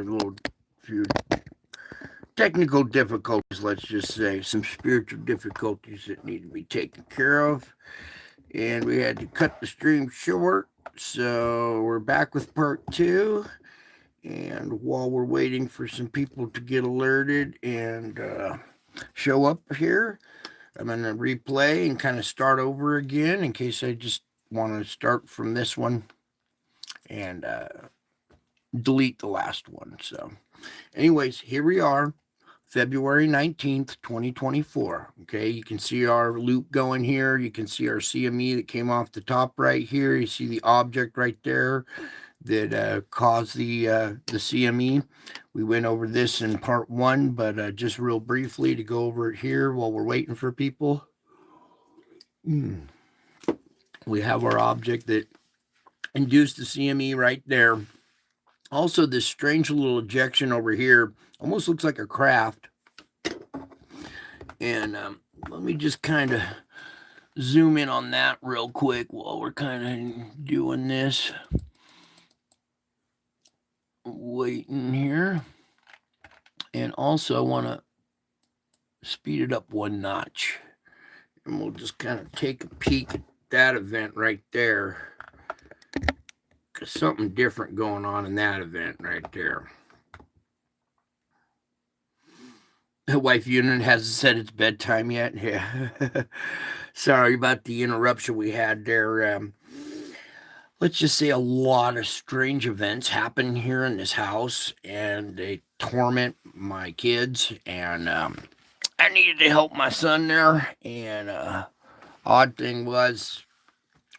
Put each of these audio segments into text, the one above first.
a little few technical difficulties, let's just say, some spiritual difficulties that need to be taken care of. And we had to cut the stream short. So we're back with part two. And while we're waiting for some people to get alerted and show up here, I'm going to replay and kind of start over again in case I just want to start from this one and delete the last one. So, anyways, here we are. February 19th, 2024. Okay, you can see our loop going here. You can see our CME that came off the top right here. You see the object right there that caused the CME. We went over this in part one, but just real briefly to go over it here while we're waiting for people. We have our object that induced the CME right there. Also, this strange little ejection over here almost looks like a craft. And let me just kind of zoom in on that real quick while we're kind of doing this. Waiting here. And also want to speed it up one notch. And we'll just kind of take a peek at that event right there. Because something different going on in that event right there. The wife unit hasn't said it's bedtime yet. Yeah. Sorry about the interruption we had there. Let's just say a lot of strange events happen here in this house, and they torment my kids. And I needed to help my son there. And odd thing was,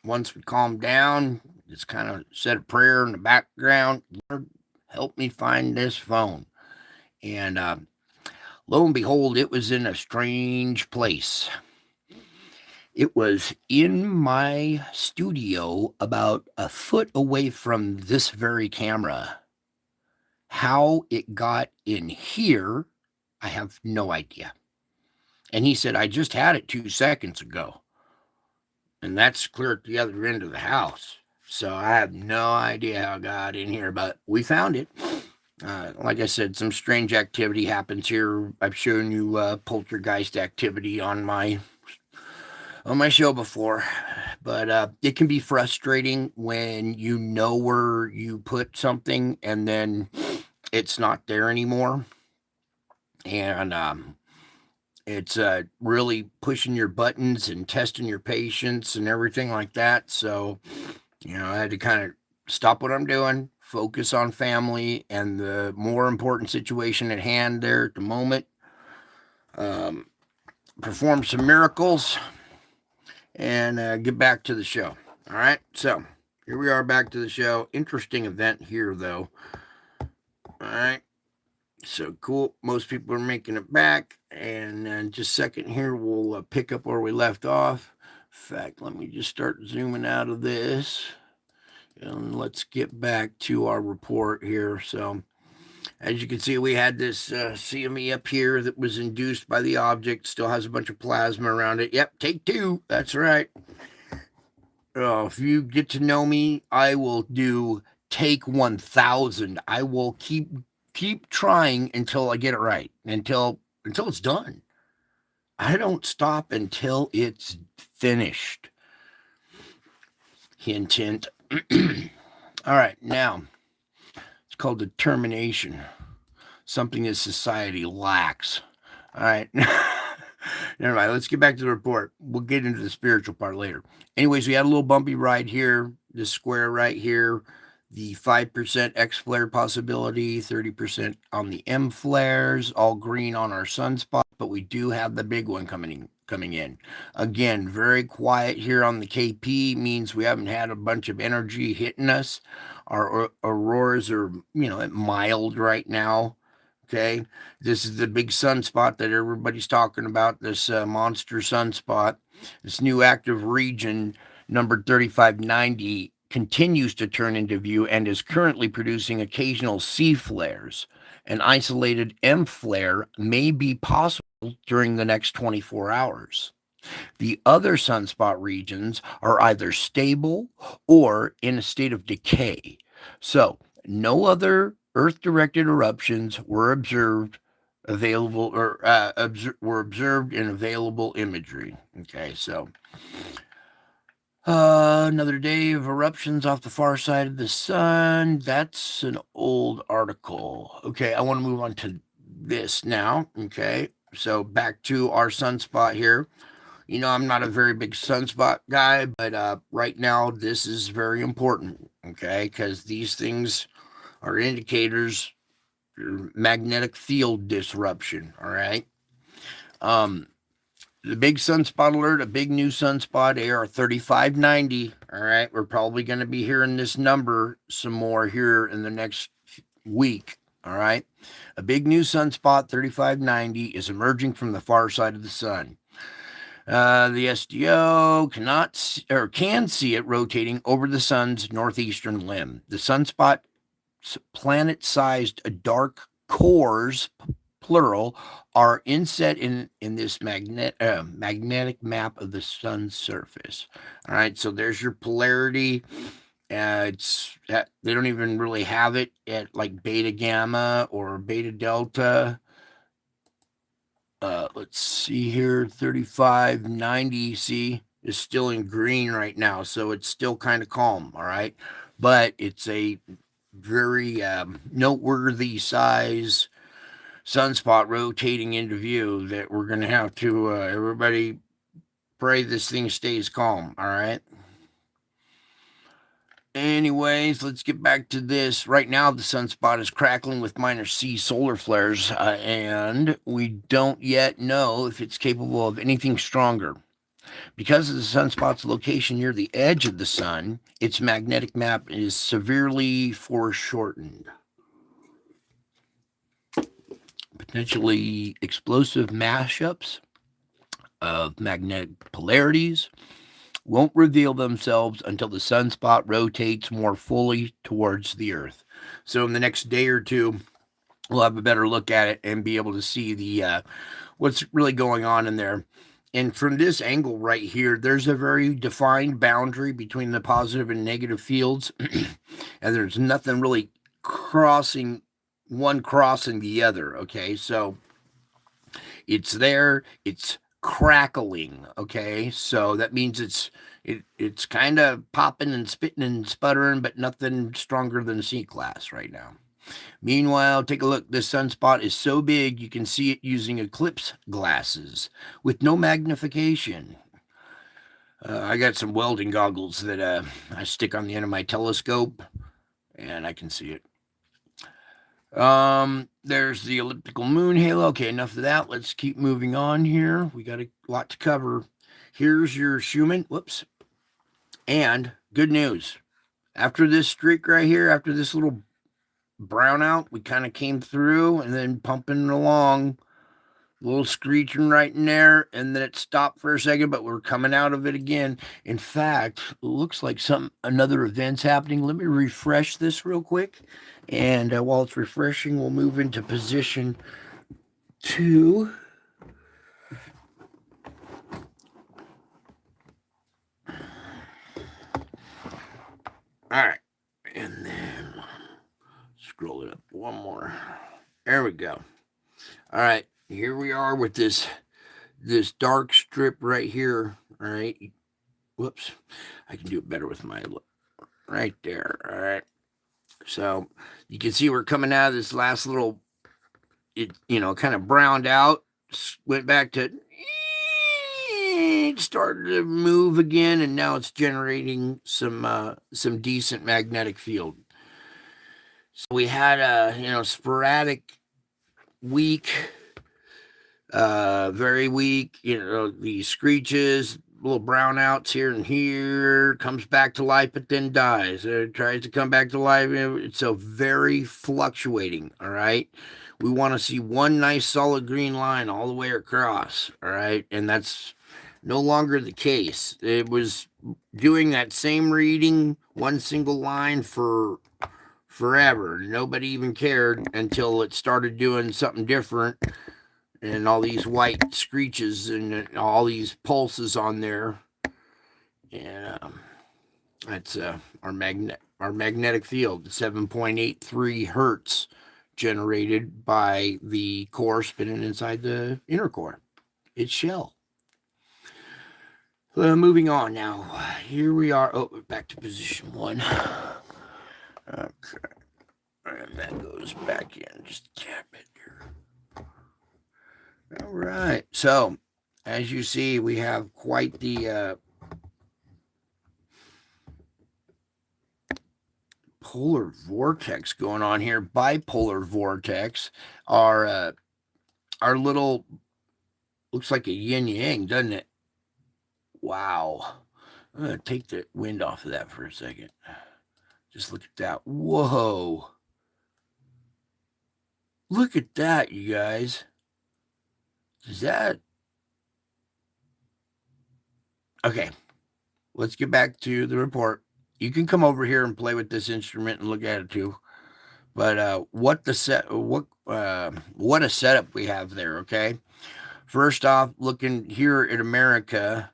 once we calmed down, just kind of said a prayer in the background. Lord, help me find this phone. And lo and behold, it was in a strange place. It was in my studio about a foot away from this very camera. How it got in here, I have no idea. And he said, I just had it 2 seconds ago. And that's clear at the other end of the house. So I have no idea how it got in here, but we found it. Like I said, some strange activity happens here. I've shown you poltergeist activity on my show before, but it can be frustrating when you know where you put something and then it's not there anymore. And it's really pushing your buttons and testing your patience and everything like that. So, I had to kind of stop what I'm doing, focus on family and the more important situation at hand there at the moment. Perform some miracles and get back to the show. All right, so here we are back to the show. Interesting event here, though. All right, so cool. Most people are making it back, and just a second here, we'll pick up where we left off. In fact, let me just start zooming out of this, and let's get back to our report here. So, as you can see, we had this CME up here that was induced by the object. Still has a bunch of plasma around it. Yep, take two. That's right. If you get to know me, I will do take 1,000. I will keep trying until I get it right. Until it's done. I don't stop until it's finished. Hint, hint. All right, now it's called determination. Something that society lacks. All right. Never mind. Let's get back to the report. We'll get into the spiritual part later. Anyways, we had a little bumpy ride here. This square right here. The 5% X flare possibility, 30% on the M flares, all green on our sunspot, but we do have the big one coming in. Again, very quiet here on the KP, means we haven't had a bunch of energy hitting us. Our auroras are, mild right now. Okay, this is the big sunspot that everybody's talking about, this monster sunspot. This new active region, number 3590, continues to turn into view and is currently producing occasional C flares. An isolated M flare may be possible during the next 24 hours. The other sunspot regions are either stable or in a state of decay. So, no other Earth-directed eruptions were observed were observed in available imagery. Okay, so another day of eruptions off the far side of the sun. That's an old article. Okay, I want to move on to this now. Okay, so back to our sunspot here. You know, I'm not a very big sunspot guy, but right now this is very important. Okay, because these things are indicators for magnetic field disruption. All right. The big sunspot alert, a big new sunspot, AR 3590. All right, we're probably going to be hearing this number some more here in the next week. All right, a big new sunspot 3590 is emerging from the far side of the sun. The SDO can see it rotating over the sun's northeastern limb. The sunspot planet-sized dark cores, plural, are inset in this magnetic map of the sun's surface. All right, so there's your polarity. They don't even really have it at like beta gamma or beta delta. Let's see here, 3590. See, is still in green right now, so it's still kind of calm. All right, but it's a very noteworthy size sunspot rotating into view that we're going to have to everybody pray this thing stays calm. All right, anyways, let's get back to this. Right now the sunspot is crackling with minor C solar flares, and we don't yet know if it's capable of anything stronger. Because of the sunspot's location near the edge of the sun, its magnetic map is severely foreshortened. Potentially explosive mashups of magnetic polarities won't reveal themselves until the sunspot rotates more fully towards the Earth. So in the next day or two, we'll have a better look at it and be able to see the what's really going on in there. And from this angle right here, there's a very defined boundary between the positive and negative fields. And there's nothing really crossing the other. Okay, so it's there, it's crackling. Okay, so that means it's kind of popping and spitting and sputtering, but nothing stronger than C-class right now. Meanwhile, take a look. This sunspot is so big you can see it using eclipse glasses with no magnification. I got some welding goggles that I stick on the end of my telescope, and I can see it. There's the elliptical moon halo. Okay, enough of that. Let's keep moving on here. We got a lot to cover. Here's your Schumann. Whoops. And good news. After this streak right here, after this little brownout, we kind of came through and then pumping along, a little screeching right in there, and then it stopped for a second, but we're coming out of it again. In fact, it looks like another event's happening. Let me refresh this real quick, and while it's refreshing, we'll move into position 2. All right, and then scroll it up one more. There we go. All right, here we are with this dark strip right here. All right. Whoops. I can do it better with my right there. All right. So you can see we're coming out of this last little, kind of browned out, went back to, it started to move again, and now it's generating some decent magnetic field. So we had a sporadic week, very weak, these screeches, little brownouts here and here, comes back to life but then dies. It tries to come back to life. It's so very fluctuating. All right, we want to see one nice solid green line all the way across. All right, and that's no longer the case. It was doing that same reading, one single line for forever. Nobody even cared until it started doing something different, and all these white screeches and all these pulses on there. And that's our our magnetic field, 7.83 hertz generated by the core spinning inside the inner core, its shell. Moving on now. Here we are. Oh, back to position 1. Okay. And that goes back in just a tad bit here. All right. So, as you see, we have quite the polar vortex going on here. Bipolar vortex. Our little, looks like a yin yang, doesn't it? Wow. I'm going to take the wind off of that for a second. Just look at that. Whoa. Look at that, you guys. Is that... Okay. Let's get back to the report. You can come over here and play with this instrument and look at it too. But what a setup we have there, okay? First off, looking here at America,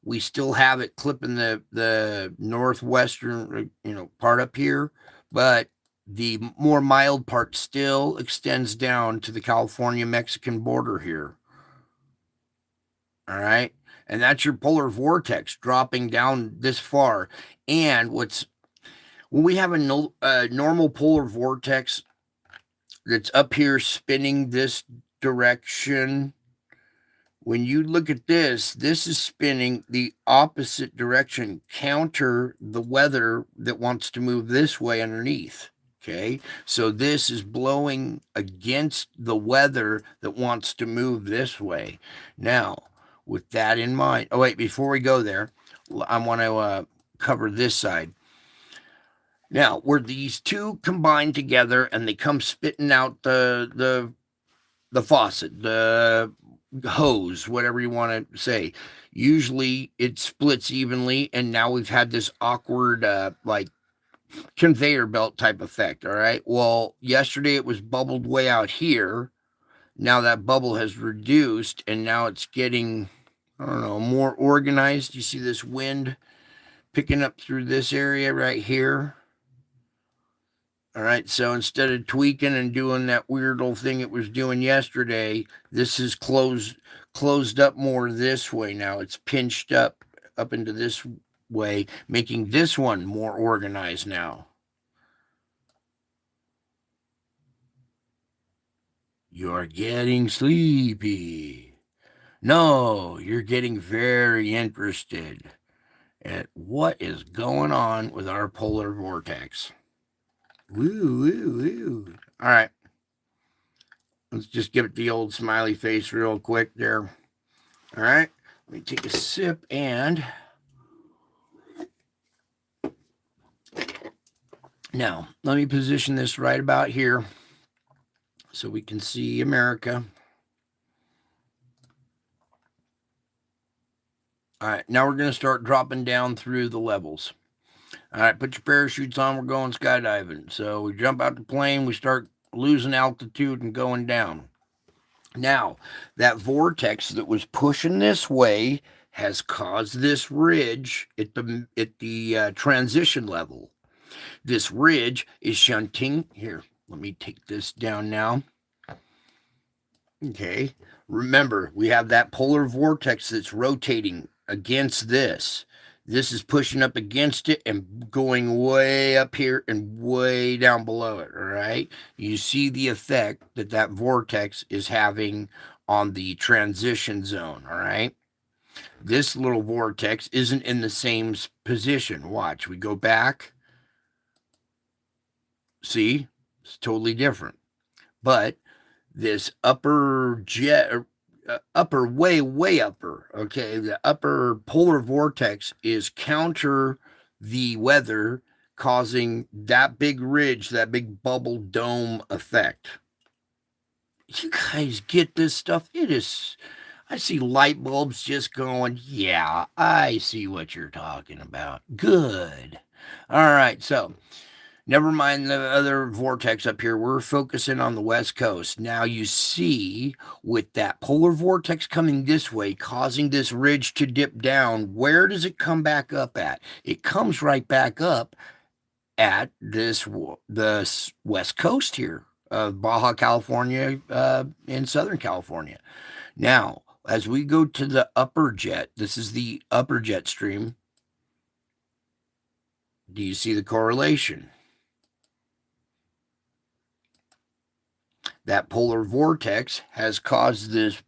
we still have it clipping the northwestern, part up here, but the more mild part still extends down to the California-Mexican border here. All right? And that's your polar vortex dropping down this far. And when we have a normal polar vortex that's up here spinning this direction, when you look at this is spinning the opposite direction, counter the weather that wants to move this way underneath. Okay, so this is blowing against the weather that wants to move this way. Now, with that in mind, oh wait, before we go there, I want to cover this side. Now, where these two combine together and they come spitting out the faucet, the hose, whatever you want to say, usually it splits evenly, and now we've had this awkward like conveyor belt type effect. All right, well, yesterday it was bubbled way out here. Now that bubble has reduced, and now it's getting, I don't know, more organized. You see this wind picking up through this area right here. All right, so instead of tweaking and doing that weird old thing it was doing yesterday, this is closed up more this way now. It's pinched up into this way, making this one more organized now. You're getting sleepy. No, you're getting very interested at what is going on with our polar vortex. Woo, woo, woo. All right. Let's just give it the old smiley face real quick there. All right. Let me take a sip and... Now, let me position this right about here so we can see America. All right, now we're going to start dropping down through the levels. All right, put your parachutes on. We're going skydiving. So we jump out the plane. We start losing altitude and going down. Now, that vortex that was pushing this way has caused this ridge at the transition level. This ridge is shunting. Here, let me take this down now. Okay, remember, we have that polar vortex that's rotating against this. This is pushing up against it and going way up here and way down below it, all right? You see the effect that vortex is having on the transition zone, all right? This little vortex isn't in the same position. Watch, we go back. See, it's totally different. But this upper way upper, okay, the upper polar vortex is counter the weather, causing that big ridge, that big bubble dome effect. You guys get this stuff? I see light bulbs just going, yeah, I see what you're talking about. Good. All right, so never mind the other vortex up here. We're focusing on the West Coast. Now you see, with that polar vortex coming this way, causing this ridge to dip down, where does it come back up at? It comes right back up at the west coast here of Baja California in Southern California. Now, as we go to the upper jet, this is the upper jet stream. Do you see the correlation? That polar vortex has caused this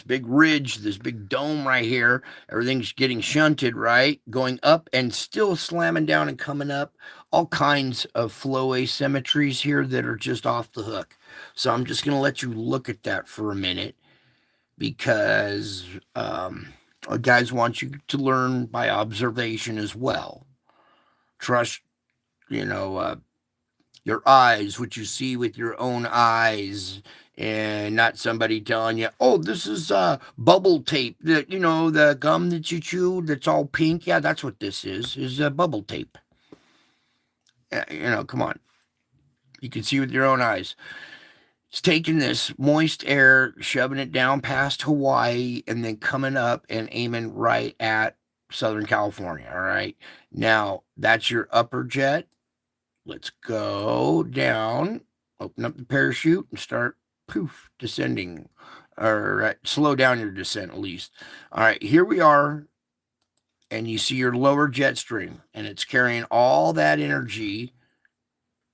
big ridge, this big dome right here. Everything's getting shunted, right? Going up and still slamming down and coming up. All kinds of flow asymmetries here that are just off the hook. So I'm just going to let you look at that for a minute because guys want you to learn by observation as well. Trust, your eyes, what you see with your own eyes, and not somebody telling you, oh, this is bubble tape. The gum that you chew that's all pink. Yeah, that's what this is bubble tape. Come on. You can see with your own eyes. It's taking this moist air, shoving it down past Hawaii, and then coming up and aiming right at Southern California. All right. Now, that's your upper jet. Let's go down, open up the parachute, and start descending. All right, slow down your descent at least. All right, here we are, and you see your lower jet stream, and it's carrying all that energy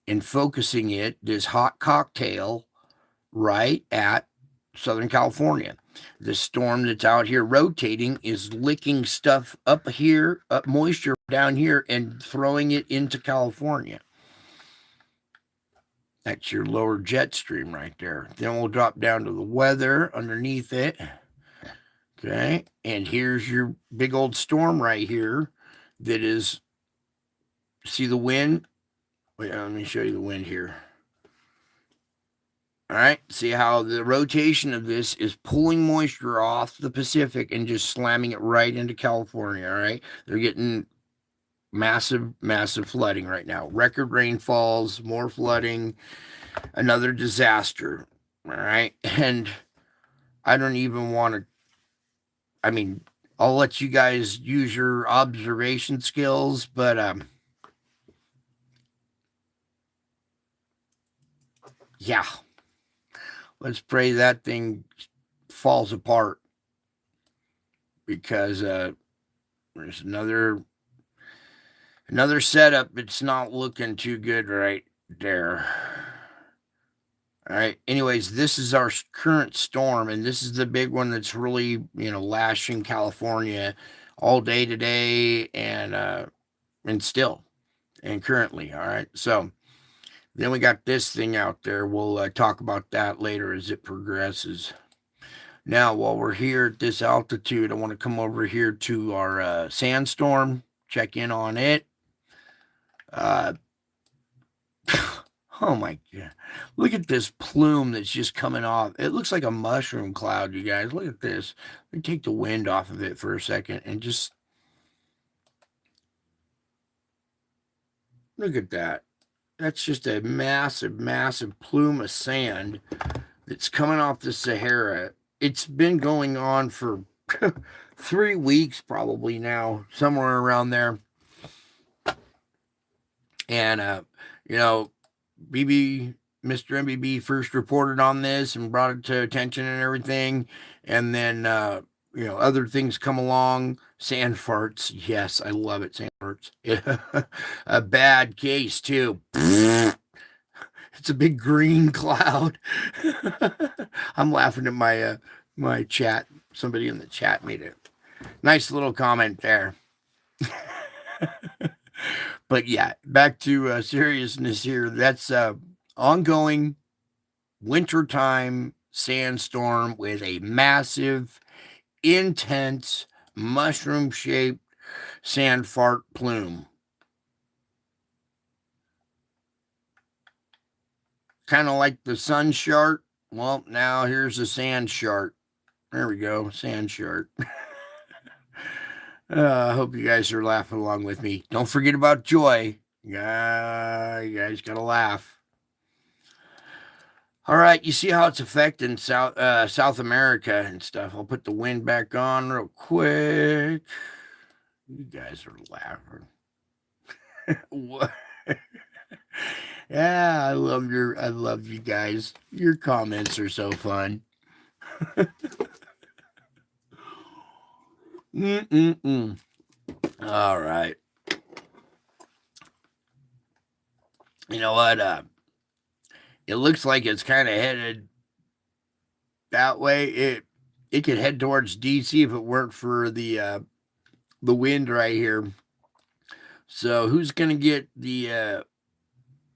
and focusing it, this hot cocktail, right at Southern California. The storm that's out here rotating is licking stuff up here, up moisture down here, and throwing it into California. That's your lower jet stream right there. Then we'll drop down to the weather underneath it. Okay, and here's your big old storm right here that is, see the wind? Wait, let me show you the wind here. All right, see how the rotation of this is pulling moisture off the Pacific and just slamming it right into California, all right? They're getting massive flooding right now. Record rainfalls, more flooding, another disaster. All right. And I don't even want to, I'll let you guys use your observation skills, but yeah. Let's pray that thing falls apart because there's another setup. It's not looking too good right there. All right. Anyways, this is our current storm, and this is the big one that's really, lashing California all day today and still and currently. All right. So then we got this thing out there. We'll talk about that later as it progresses. Now, while we're here at this altitude, I want to come over here to our sandstorm, check in on it. Oh my God. Look at this plume that's just coming off. It looks like a mushroom cloud, you guys. Look at this. Let me take the wind off of it for a second and just look at that. That's just a massive plume of sand that's coming off the Sahara. It's been going on for 3 weeks probably now, somewhere around there. And, Mr. MBB first reported on this and brought it to attention and everything. And then, other things come along. Sand farts. Yes, I love it. Sand farts. A bad case, too. It's a big green cloud. I'm laughing at my chat. Somebody in the chat made a nice little comment there. But yeah, back to seriousness here. That's ongoing wintertime sandstorm with a massive, intense, mushroom-shaped sand fart plume. Kind of like the sun shark. Well, now here's a sand shark. There we go, sand shark. I hope you guys are laughing along with me. Don't forget about joy. You guys got to laugh. All right, you see how it's affecting South America and stuff. I'll put the wind back on real quick. You guys are laughing. What? Yeah, I love you guys. Your comments are so fun. Mm-mm-mm. All right. You know what? It looks like it's kind of headed that way. It could head towards DC if it weren't for the wind right here. So who's gonna get the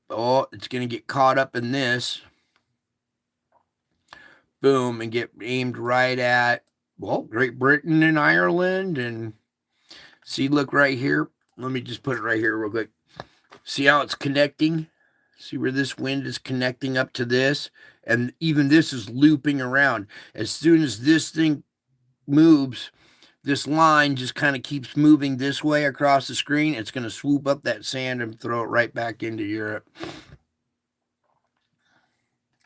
oh, it's gonna get caught up in this. Boom, and get aimed right at, well, Great Britain and Ireland. And see, look right here. Let me just put it right here real quick. See how it's connecting? See where this wind is connecting up to this? And even this is looping around. As soon as this thing moves, this line just kind of keeps moving this way across the screen. It's going to swoop up that sand and throw it right back into Europe.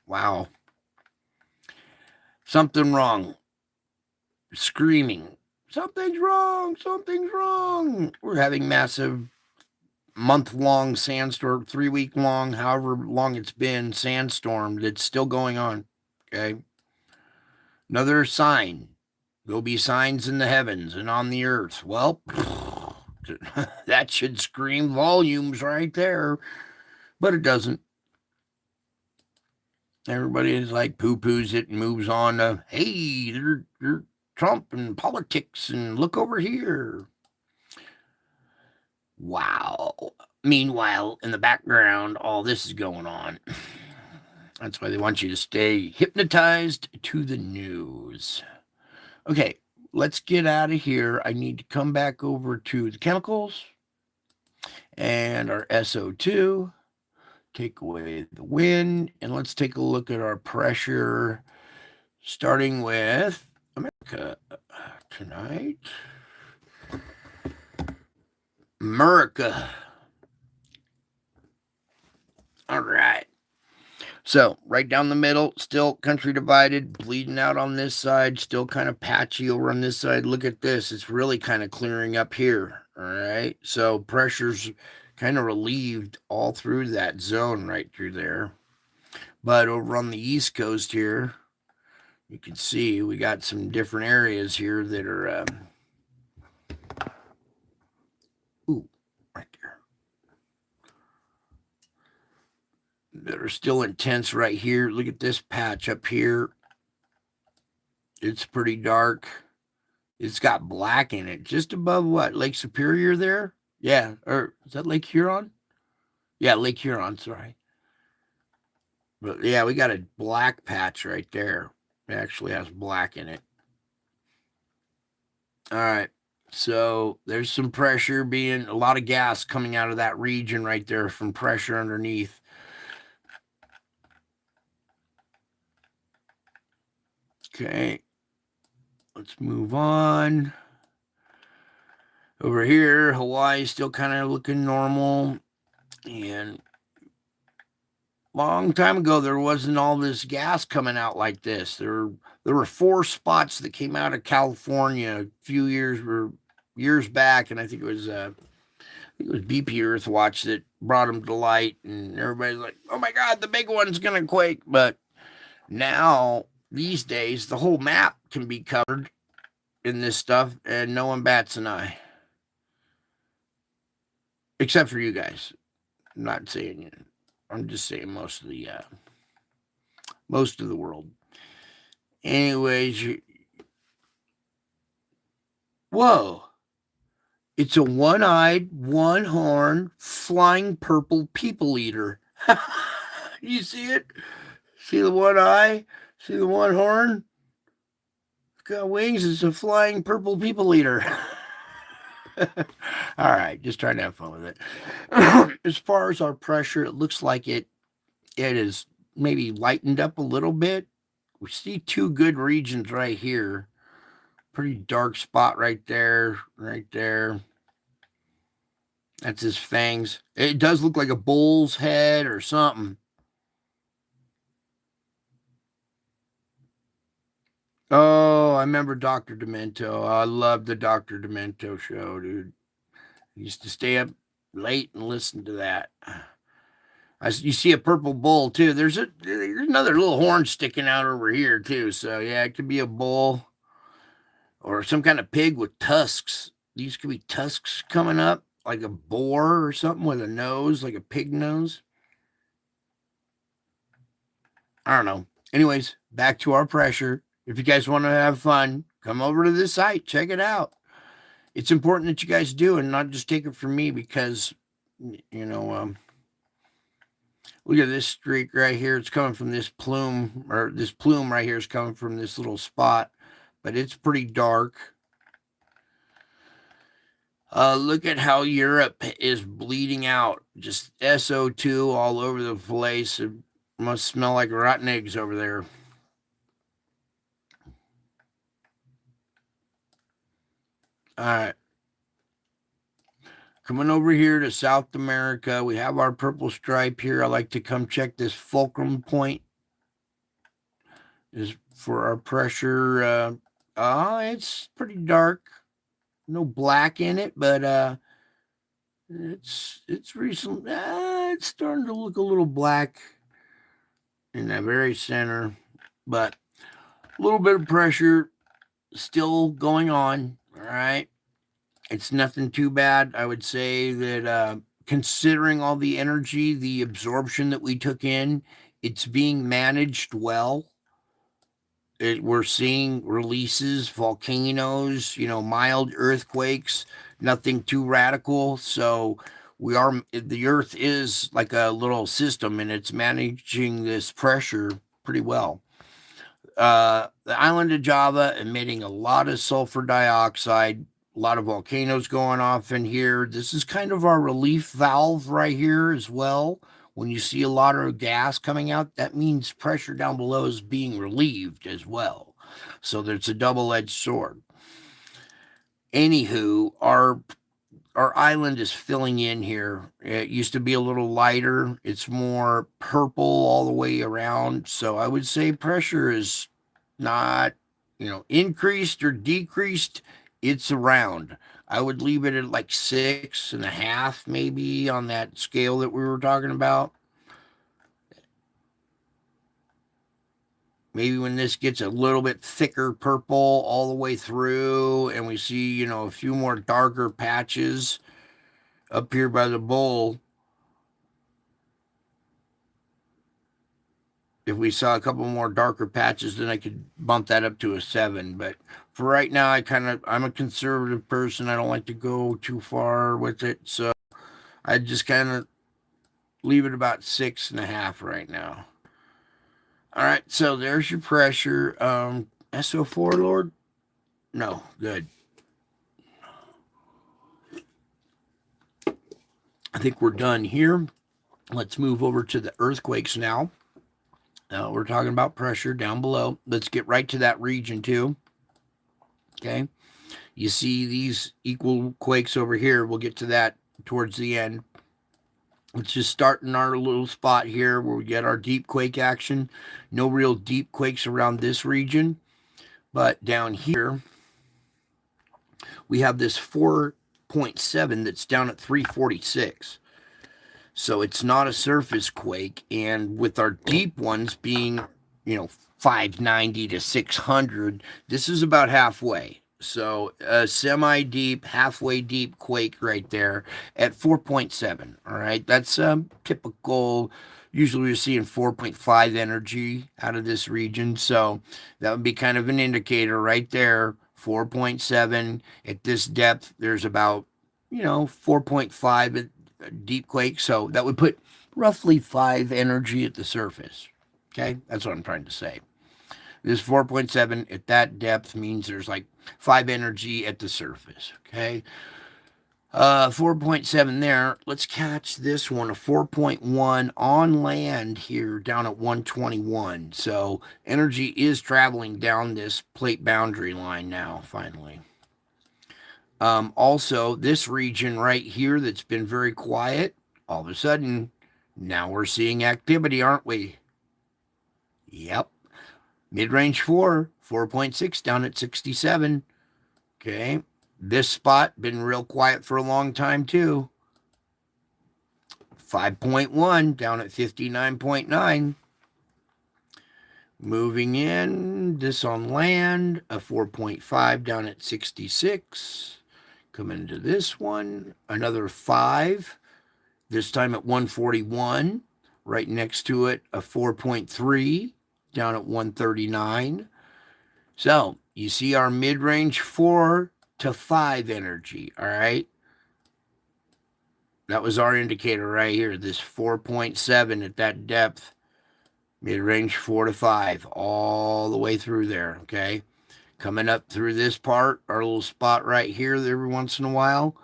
Wow. Something wrong. Screaming. Something's wrong. Something's wrong. We're having massive month-long sandstorm, 3-week long, however long it's been, sandstorm that's still going on. Okay. Another sign. There'll be signs in the heavens and on the earth. Well, that should scream volumes right there, but it doesn't. Everybody is like poo-poos it and moves on to, hey, they're Trump and politics and look over here. Wow. Meanwhile, in the background, all this is going on. That's why they want you to stay hypnotized to the news. Okay, let's get out of here. I need to come back over to the chemicals and our SO2. Take away the wind, and let's take a look at our pressure, starting with America tonight. America. All right. So right down the middle, still country divided, bleeding out on this side, still kind of patchy over on this side. Look at this. It's really kind of clearing up here. All right. So pressure's kind of relieved all through that zone right through there. But over on the East Coast here, you can see we got some different areas here that are, right there, that are still intense right here. Look at this patch up here. It's pretty dark. It's got black in it, just above what, Lake Superior there? Yeah, or is that Lake Huron? Yeah, Lake Huron, sorry. But yeah, we got a black patch right there. It actually has black in it. All right. So there's some pressure being, a lot of gas coming out of that region right there from pressure underneath. Okay. Let's move on. Over here, Hawaii still kind of looking normal. And long time ago, there wasn't all this gas coming out like this. There were 4 spots that came out of California a few years back, and I think it was BP Earthwatch that brought them to light, and everybody's like, "Oh my God, the big one's gonna quake!" But now these days, the whole map can be covered in this stuff, and no one bats an eye, except for you guys. I'm not saying you. I'm just saying most of the world. Anyways, whoa. It's a one-eyed, one-horned, flying purple people eater. You see it? See the one eye? See the one horn? It's got wings. It's a flying purple people eater. All right, just trying to have fun with it. As far as our pressure, it looks like it is maybe lightened up a little bit. We see 2 good regions right here. Pretty dark spot right there, right there. That's his fangs. It does look like a bull's head or something. Oh, I remember Dr. Demento. I loved the Dr. Demento show, dude. I used to stay up late and listen to that. You see a purple bull too. There's another little horn sticking out over here too. So yeah, it could be a bull or some kind of pig with tusks. These could be tusks coming up, like a boar or something with a nose, like a pig nose. I don't know. Anyways, back to our pressure. If you guys want to have fun, come over to this site, check it out. It's important that you guys do and not just take it from me because, you know, look at this streak right here. It's coming from this plume, or this plume right here is coming from this little spot, but it's pretty dark. Look at how Europe is bleeding out. Just SO2 all over the place. It must smell like rotten eggs over there. All right. Coming over here to South America, we have our purple stripe here. I like to come check this fulcrum point. Is for our pressure. It's pretty dark. No black in it, but it's recent. It's starting to look a little black in the very center, but a little bit of pressure still going on. All right, it's nothing too bad. I would say that considering all the energy, the absorption that we took in, it's being managed well. We're seeing releases, volcanoes, mild earthquakes, nothing too radical. So the Earth is like a little system and it's managing this pressure pretty well. The island of Java emitting a lot of sulfur dioxide, a lot of volcanoes going off in here. This is kind of our relief valve right here as well. When you see a lot of gas coming out, that means pressure down below is being relieved as well. So there's a double-edged sword. Anywho, our island is filling in here. It used to be a little lighter. It's more purple all the way around. So I would say pressure is not, increased or decreased. It's around. I would leave it at like 6.5, maybe on that scale that we were talking about. Maybe when this gets a little bit thicker purple all the way through, and we see, a few more darker patches up here by the bowl. If we saw a couple more darker patches, then I could bump that up to a 7. But for right now, I'm a conservative person. I don't like to go too far with it. So I just kind of leave it about 6.5 right now. All right. So there's your pressure. SO4, Lord? No. Good. I think we're done here. Let's move over to the earthquakes now. We're talking about pressure down below. Let's get right to that region too. Okay. You see these equal quakes over here. We'll get to that towards the end. Let's just start in our little spot here where we get our deep quake action. No real deep quakes around this region. But down here, we have this 4.7 that's down at 346. So it's not a surface quake. And with our deep ones being, 590 to 600, this is about halfway. So a semi-deep, halfway deep quake right there at 4.7. All right. That's typical. Usually we're seeing 4.5 energy out of this region. So that would be kind of an indicator right there. 4.7 at this depth. There's about, 4.5 deep quake. So that would put roughly 5 energy at the surface. Okay, that's what I'm trying to say. This 4.7 at that depth means there's like 5 energy at the surface. Okay, 4.7 there. Let's catch this one, a 4.1 on land here down at 121. So energy is traveling down this plate boundary line now, finally. Also, this region right here that's been very quiet, all of a sudden, now we're seeing activity, aren't we? Yep. Mid-range 4.6 down at 67. Okay. This spot been real quiet for a long time too. 5.1 down at 59.9. Moving in, this on land, a 4.5 down at 66. Coming into this one, another 5, this time at 141. Right next to it, a 4.3 down at 139. So you see our mid-range 4 to 5 energy, all right? That was our indicator right here, this 4.7 at that depth. Mid-range 4 to 5, all the way through there, okay? Coming up through this part, our little spot right here every once in a while.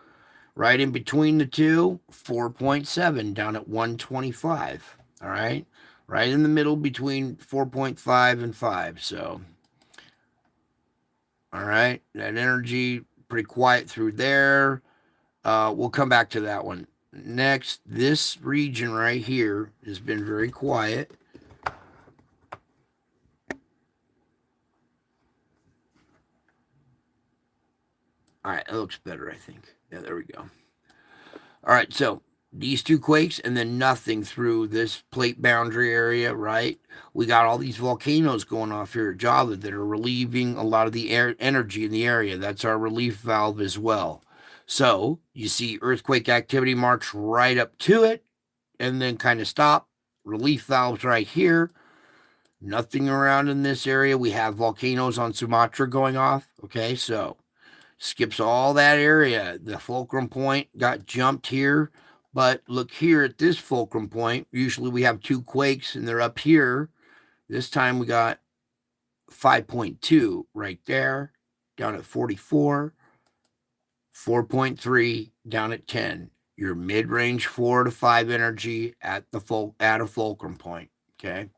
Right in between the two, 4.7 down at 125, all right? Right in the middle between 4.5 and 5, so. All right, that energy, pretty quiet through there. We'll come back to that one. Next, this region right here has been very quiet. All right, it looks better, I think. Yeah, there we go. All right, so these two quakes and then nothing through this plate boundary area, right? We got all these volcanoes going off here at Java that are relieving a lot of the energy in the area. That's our relief valve as well. So you see earthquake activity march right up to it and then kind of stop. Relief valves right here. Nothing around in this area. We have volcanoes on Sumatra going off. Okay, so skips all that area. The fulcrum point got jumped here. But look here at this fulcrum point. Usually we have 2 quakes and they're up here. This time we got 5.2 right there, down at 44. 4.3 down at 10. Your mid-range 4 to 5 energy at a fulcrum point. Okay.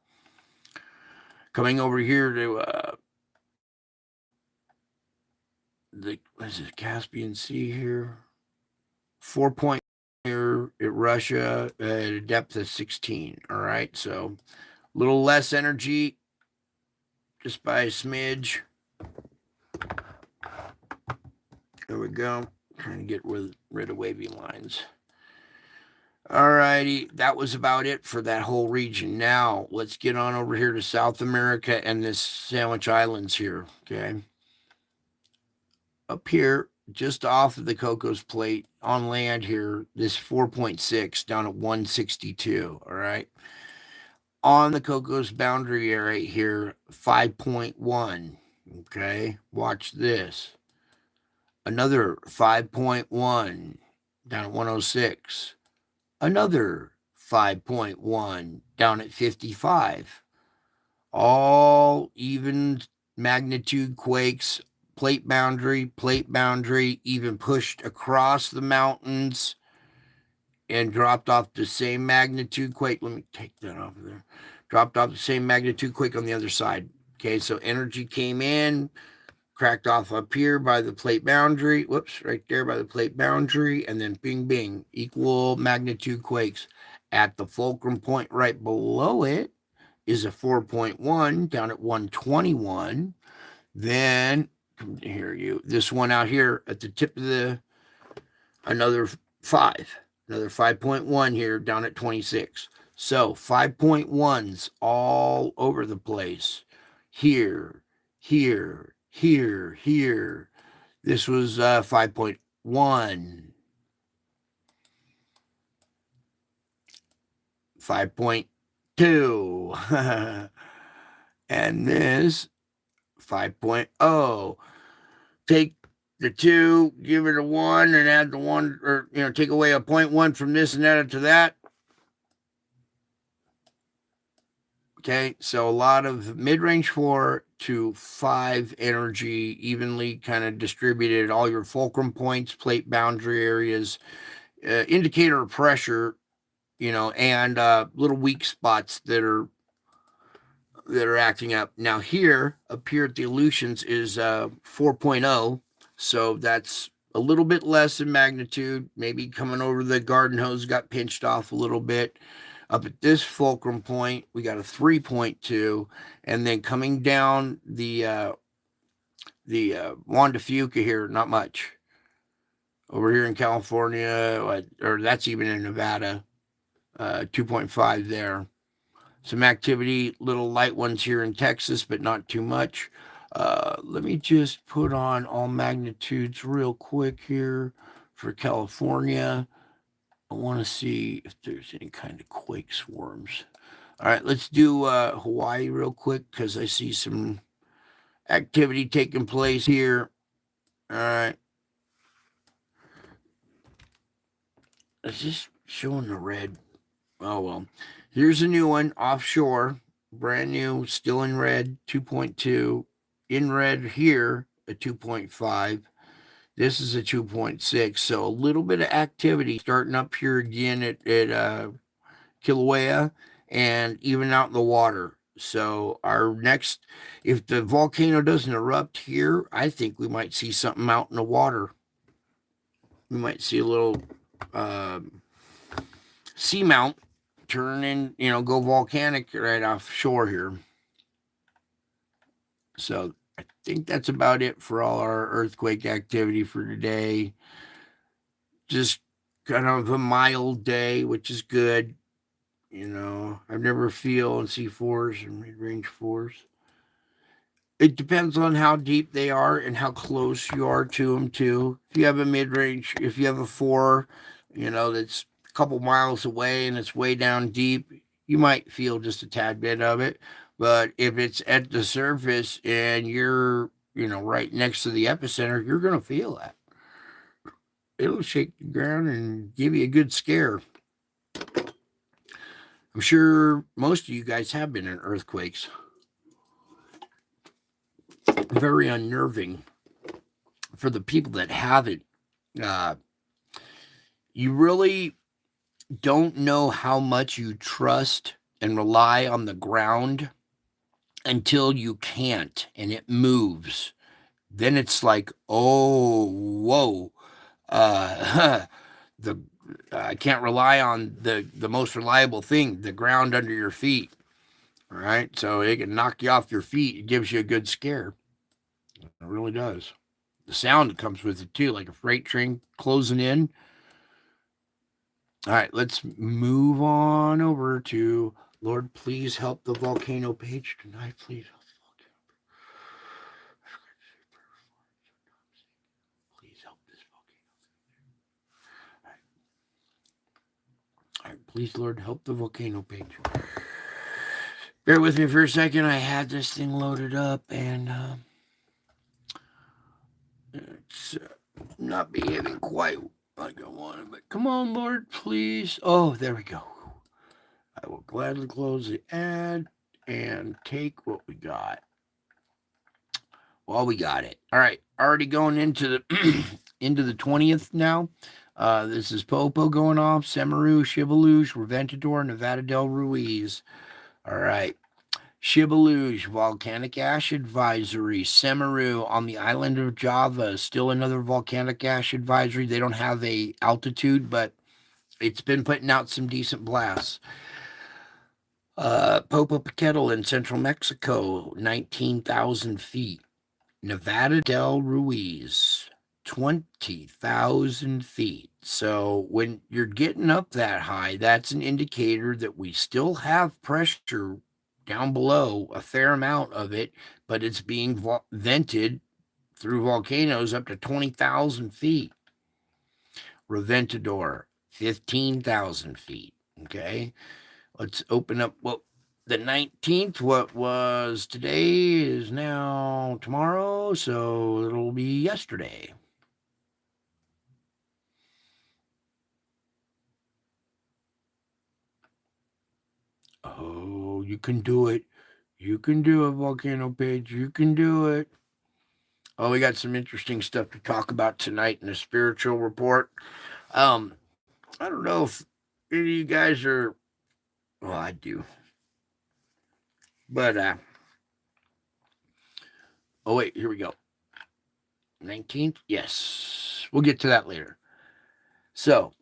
Coming over here to what is it, Caspian Sea here? 4 point here at Russia at a depth of 16. All right, so a little less energy, just by a smidge. There we go. Trying to get rid of wavy lines. All righty, that was about it for that whole region. Now, let's get on over here to South America and this Sandwich Islands here, okay? Up here, just off of the Cocos Plate, on land here, this 4.6 down at 162, all right? On the Cocos boundary area here, 5.1, okay? Watch this. Another 5.1 down at 106. Another 5.1 down at 55. All even magnitude quakes, plate boundary, even pushed across the mountains and dropped off the same magnitude quake. Let me take that off of there. Dropped off the same magnitude quake on the other side. Okay, so energy came in, cracked off up here by the plate boundary. Whoops, right there by the plate boundary. And then bing, bing, equal magnitude quakes. At the fulcrum point right below it is a 4.1 down at 121. Then, come to hear you, this one out here at the tip of the, another 5. Another 5.1 here down at 26. So 5.1s all over the place. Here, here, here, here. This was 5.1. 5.2. And this 5.0. Take the 2, give it a 1, and add the 1, or, take away a 0.1 from this and add it to that. Okay, so a lot of mid-range 4 to 5 energy, evenly kind of distributed, all your fulcrum points, plate boundary areas, indicator of pressure, and little weak spots that are acting up. Now here, up here at the Aleutians is 4.0, so that's a little bit less in magnitude. Maybe coming over the garden hose got pinched off a little bit. Up at this fulcrum point, we got a 3.2, and then coming down the Juan de Fuca here, not much. Over here in California, or that's even in Nevada, 2.5 there. Some activity, little light ones here in Texas, but not too much. Let me just put on all magnitudes real quick here for California. I want to see if there's any kind of quake swarms. All right, let's do Hawaii real quick because I see some activity taking place here. All right. It's just showing the red. Oh, well. Here's a new one offshore, brand new, still in red, 2.2. In red here, a 2.5. This is a 2.6. So a little bit of activity starting up here again at Kilauea and even out in the water. So our next, if the volcano doesn't erupt here, I think we might see something out in the water. We might see a little seamount turn in, go volcanic right offshore here. So I think that's about it for all our earthquake activity for today. Just kind of a mild day, which is good. I've never feel and see fours and mid-range fours. It depends on how deep they are and how close you are to them too. If you have a mid-range, if you have a four, that's a couple miles away and it's way down deep, you might feel just a tad bit of it. But if it's at the surface and you're, right next to the epicenter, you're going to feel that. It'll shake the ground and give you a good scare. I'm sure most of you guys have been in earthquakes. Very unnerving for the people that haven't. You really don't know how much you trust and rely on the ground until you can't and it moves. Then it's like, oh, whoa. I can't rely on the most reliable thing, the ground under your feet. All right. So it can knock you off your feet. It gives you a good scare. It really does. The sound that comes with it too, like a freight train closing in. All right, let's move on over to Lord, please help the volcano page tonight. Please help the volcano. Please help this volcano. All right, please, Lord, help the volcano page. Bear with me for a second. I had this thing loaded up and it's not behaving quite like I wanted. But come on, Lord, please. Oh, there we go. I will gladly close the ad and take what we got. Well, we got it. All right, already going into the into the 20th now. This is Popo going off, Semeru, Chivaluge, Reventador, Nevada del Ruiz. All right. Chivaluge, volcanic ash advisory. Semeru on the island of Java, still another volcanic ash advisory. They don't have a altitude, but it's been putting out some decent blasts. Popocatépetl in central Mexico, 19,000 feet. Nevada del Ruiz, 20,000 feet. So when you're getting up that high, that's an indicator that we still have pressure down below, a fair amount of it, but it's being vented through volcanoes up to 20,000 feet. Reventador, 15,000 feet. Okay. Let's open up the 19th. What was today is now tomorrow, so it'll be yesterday. Oh, you can do it. You can do it, Volcano Page. You can do it. Oh, we got some interesting stuff to talk about tonight in the spiritual report. I don't know if any of you guys are. Well, I do. But oh wait, here we go. 19th? Yes. We'll get to that later. So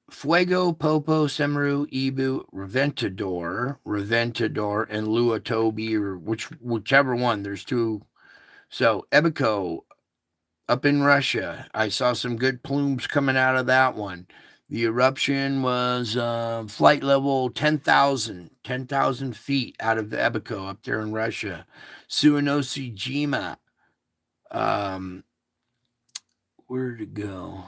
Fuego, Popo, Semeru, Ibu, Reventador, and Luatobi, or whichever one. There's two. So Ebico up in Russia. I saw some good plumes coming out of that one. The eruption was flight level 10,000 feet out of the Ebico up there in Russia. Suinosi-jima. Where did it go?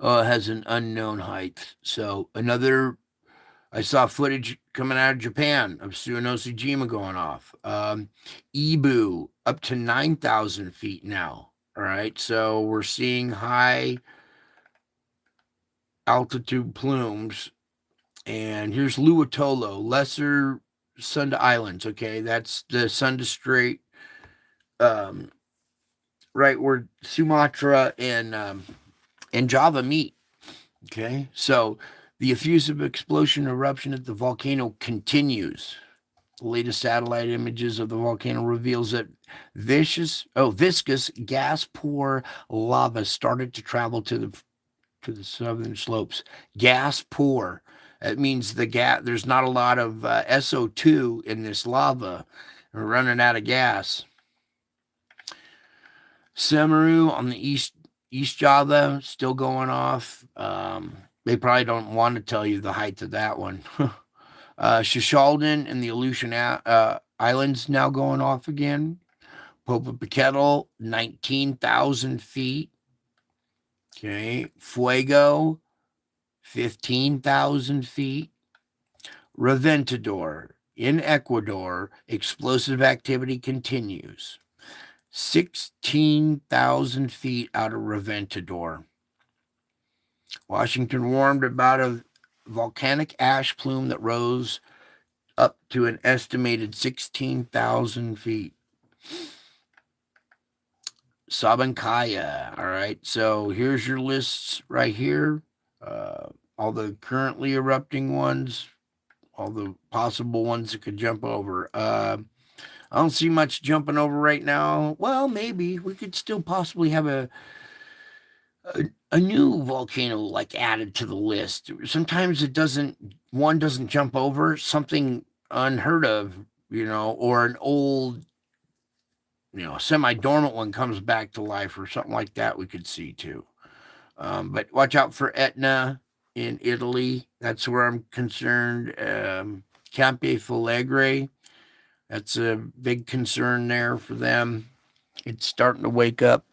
Oh, it has an unknown height. So I saw footage coming out of Japan of Suinosi-jima going off. Ibu up to 9,000 feet now. All right, so we're seeing high altitude plumes. And here's Luatolo, Lesser Sunda Islands. Okay, that's the Sunda Strait, right where Sumatra and Java meet. Okay, so the effusive explosion eruption at the volcano continues. The latest satellite images of the volcano reveals that viscous gas pour lava started to travel to the southern slopes. Gas pour. That means there's not a lot of SO2 in this lava. We're running out of gas. Semeru on the East Java still going off. They probably don't want to tell you the height of that one. Shishaldin and the Aleutian Islands now going off again. Popocatépetl, 19,000 feet. Okay. Fuego, 15,000 feet. Reventador in Ecuador, explosive activity continues. 16,000 feet out of Reventador. Washington warned about a volcanic ash plume that rose up to an estimated 16,000 feet. Sabancaya. All right, so here's your lists right here. All the currently erupting ones, all the possible ones that could jump over. I don't see much jumping over right now. Well, maybe we could still possibly have a new volcano like added to the list. Sometimes one doesn't jump over something unheard of, or an old, semi-dormant one comes back to life or something like that we could see too. But watch out for Etna in Italy. That's where I'm concerned. Campi Flegrei, that's a big concern there for them. It's starting to wake up.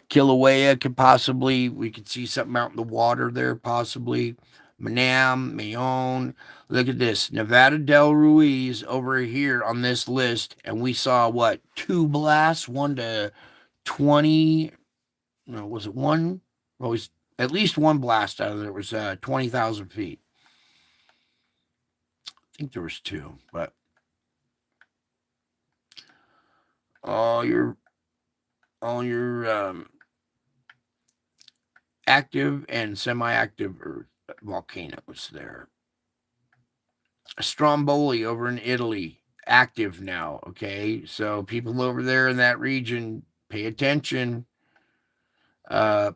Kilauea we could see something out in the water there possibly. Manam, Mayon. Look at this. Nevada del Ruiz over here on this list. And we saw what? 2 blasts, 1 to 20. No, was it 1? Always at least 1 blast out of there. It was 20,000 feet. I think there was 2, but all your active and semi-active volcanoes there. Stromboli over in Italy, active now. Okay, so people over there in that region, pay attention. Villarica.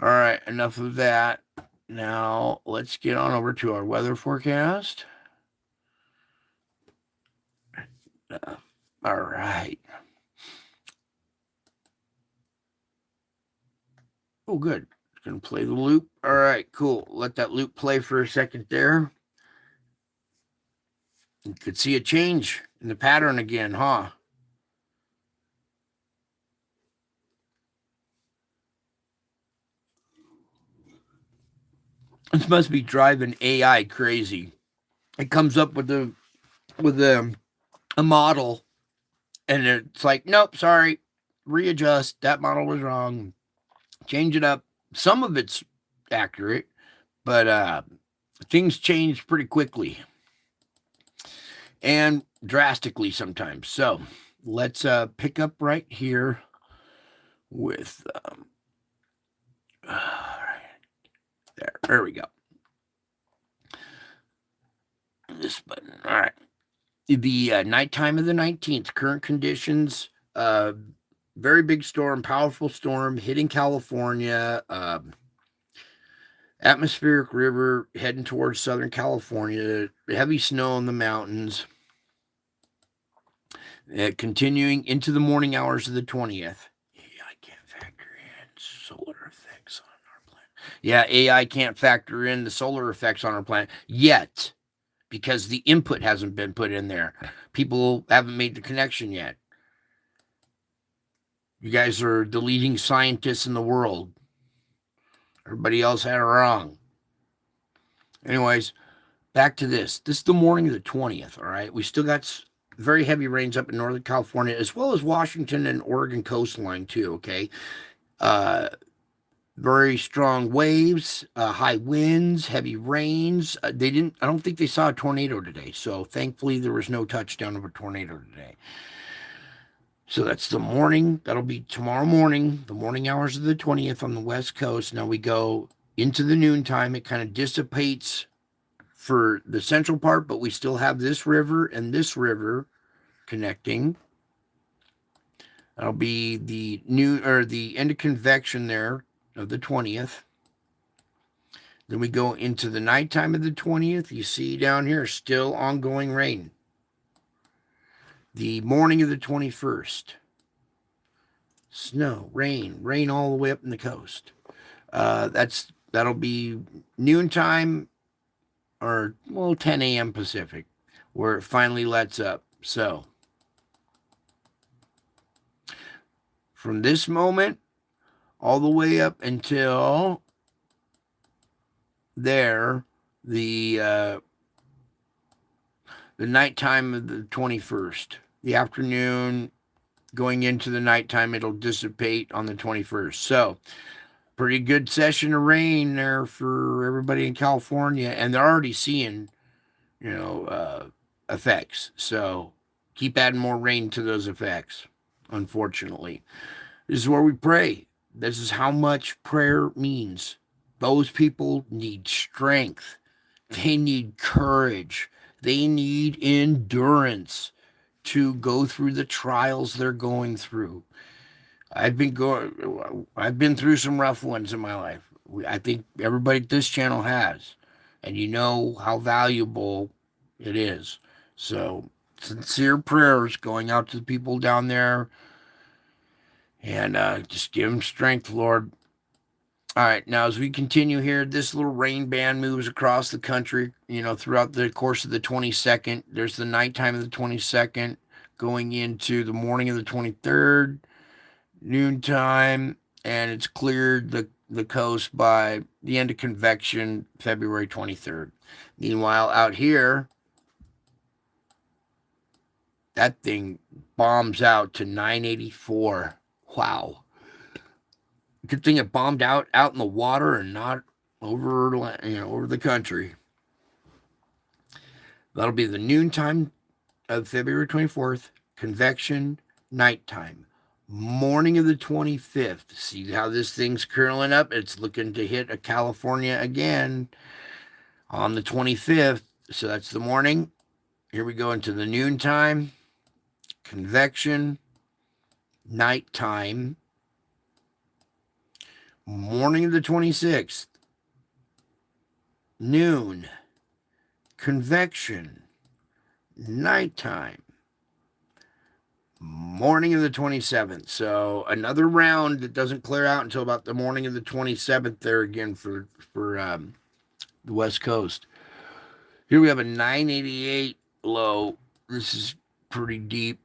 All right, enough of that. Now let's get on over to our weather forecast. All right. Oh, good. It's going to play the loop. All right, cool. Let that loop play for a second there. You could see a change in the pattern again, huh? This must be driving AI crazy. It comes up with a model, and it's like, nope, sorry, readjust. That model was wrong. Change it up. Some of it's accurate, but things change pretty quickly and drastically sometimes. So let's pick up right here with all right, there we go. This button. All right. The nighttime of the 19th, current conditions, very big storm, powerful storm hitting California, atmospheric river heading towards Southern California, heavy snow in the mountains, continuing into the morning hours of the 20th. Yeah, I can't factor Yeah, AI can't factor in the solar effects on our planet yet because the input hasn't been put in there. People haven't made the connection yet. You guys are the leading scientists in the world. Everybody else had it wrong. Anyways, back to this. This is the morning of the 20th, all right? We still got very heavy rains up in Northern California, as well as Washington and Oregon coastline, too, okay? Very strong waves, high winds, heavy rains. I don't think they saw a tornado today. So thankfully, there was no touchdown of a tornado today. So that's the morning. That'll be tomorrow morning, the morning hours of the 20th on the West Coast. Now we go into the noontime. It kind of dissipates for the central part, but we still have this river and this river connecting. That'll be the end of convection there of the 20th. Then we go into the nighttime of the 20th. You see down here, still ongoing rain. The morning of the 21st. Snow, rain all the way up in the coast. That'll be noontime or 10 a.m. Pacific, where it finally lets up. So from this moment all the way up until there, the nighttime of the 21st, the afternoon going into the nighttime, it'll dissipate on the 21st. So pretty good session of rain there for everybody in California, and they're already seeing, effects. So keep adding more rain to those effects. Unfortunately, this is where we pray. This is how much prayer means. Those people need strength. They need courage. They need endurance to go through the trials they're going through. I've been through some rough ones in my life. I think everybody at this channel has, and you know how valuable it is. So sincere prayers going out to the people down there, and just give them strength, Lord. All right, now as we continue here, this little rain band moves across the country, throughout the course of the 22nd. There's the nighttime of the 22nd going into the morning of the 23rd, noontime, and it's cleared the coast by the end of convection, February 23rd. Meanwhile, out here, that thing bombs out to 984. Wow. Good thing it bombed out in the water and not over the country. That'll be the noontime of February 24th, convection, nighttime. Morning of the 25th. See how this thing's curling up? It's looking to hit California again on the 25th. So that's the morning. Here we go into the noontime, convection, nighttime. Morning of the 26th, noon, convection, nighttime, morning of the 27th. So another round that doesn't clear out until about the morning of the 27th there again for the West Coast. Here we have a 988 low. This is pretty deep.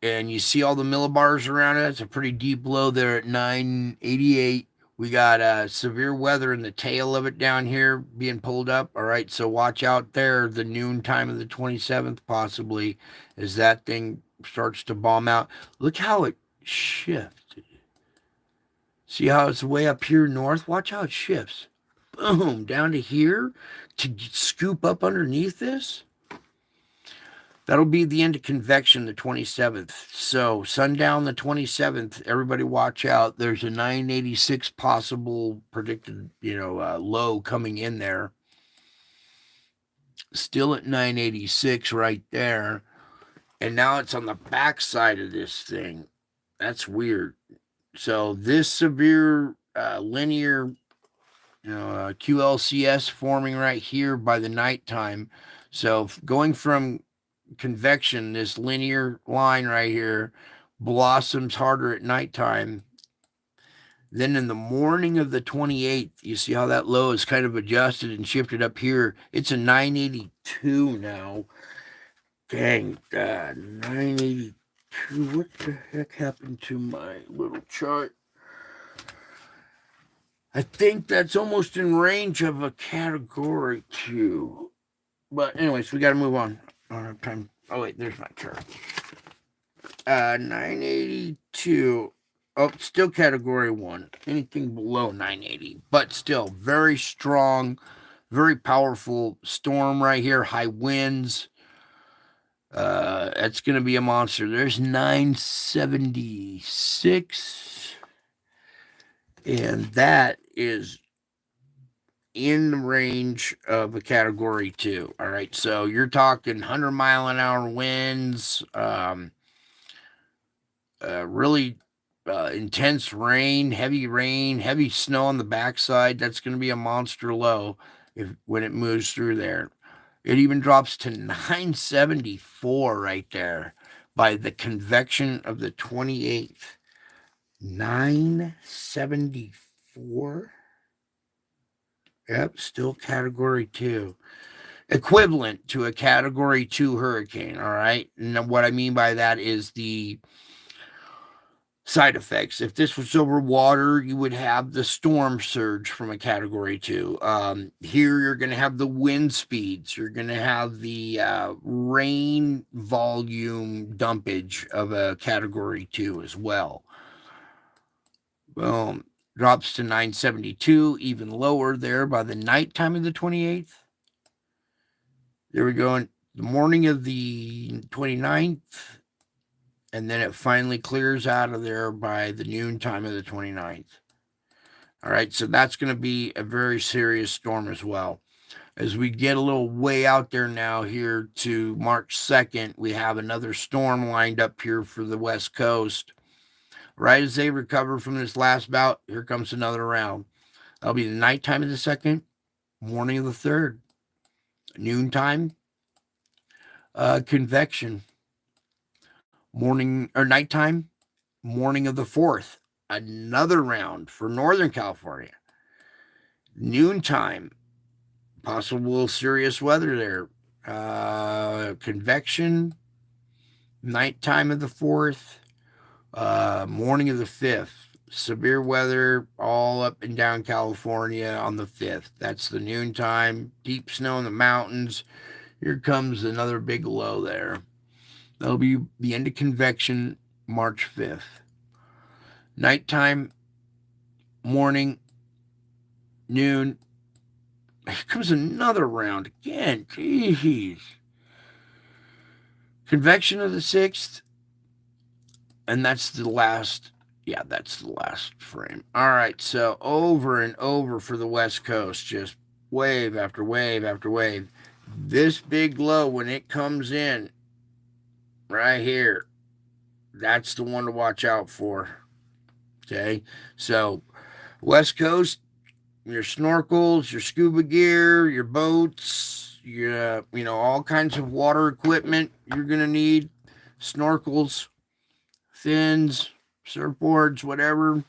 And you see all the millibars around it. It's a pretty deep low there at 988. We got severe weather in the tail of it down here being pulled up. All right, so watch out there, the noon time of the 27th possibly, as that thing starts to bomb out. Look how it shifted. See how it's way up here north? Watch how it shifts. Boom, down to here to scoop up underneath this. That'll be the end of convection, the 27th. So sundown, the 27th, everybody watch out. There's a 986 possible predicted, low coming in there. Still at 986 right there. And now it's on the back side of this thing. That's weird. So this severe linear, QLCS forming right here by the nighttime. So going from convection, this linear line right here blossoms harder at nighttime. Then in the morning of the 28th, you see how that low is kind of adjusted and shifted up here. It's a 982 now. Dang God, 982. What the heck happened to my little chart? I think that's almost in range of a category 2. But anyways, we got to move on. I don't have time. Oh, wait, there's my chart. 982. Oh, still category 1. Anything below 980. But still, very strong, very powerful storm right here. High winds. That's going to be a monster. There's 976. And that is in the range of a category 2. All right. So you're talking 100-mile-an-hour winds, really intense rain, heavy snow on the backside. That's going to be a monster low when it moves through there. It even drops to 974 right there by the convection of the 28th. 974. Yep, still category 2. Equivalent to a category 2 hurricane, all right? And what I mean by that is the side effects. If this was over water, you would have the storm surge from a category 2. Here, you're going to have the wind speeds. You're going to have the rain volume dumpage of a category 2 as well. Boom. Drops to 972, even lower there by the nighttime of the 28th. There we go. In the morning of the 29th. And then it finally clears out of there by the noontime of the 29th. All right, so that's going to be a very serious storm as well. As we get a little way out there now here to March 2nd, we have another storm lined up here for the West Coast. Right as they recover from this last bout, here comes another round. That'll be the nighttime of the 2nd, morning of the 3rd, noontime, convection. Morning or nighttime, morning of the 4th, another round for Northern California. Noontime, possible serious weather there. Convection, nighttime of the 4th, morning of the 5th. Severe weather all up and down California on the 5th. That's the noontime. Deep snow in the mountains. Here comes another big low there. That'll be the end of convection, March 5th. Nighttime, morning, noon. Here comes another round again. Jeez. Convection of the 6th. And that's the last. Yeah, that's the last frame. All right, so over and over for the West Coast. Just wave after wave after wave. This big low, when it comes in, right here, that's the one to watch out for. Okay, so West Coast, your snorkels, your scuba gear, your boats, your all kinds of water equipment you're gonna need, snorkels, fins, surfboards, whatever.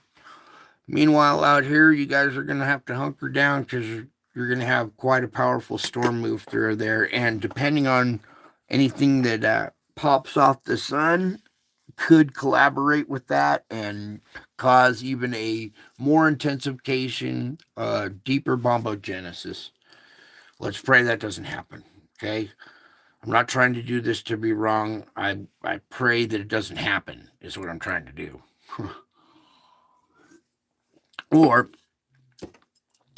Meanwhile, out here, you guys are gonna have to hunker down because you're gonna have quite a powerful storm move through there, and depending on anything that pops off the sun could collaborate with that and cause even a more intensification, deeper bombogenesis. Let's pray that doesn't happen. Okay, I'm not trying to do this to be wrong. I pray that it doesn't happen is what I'm trying to do. Or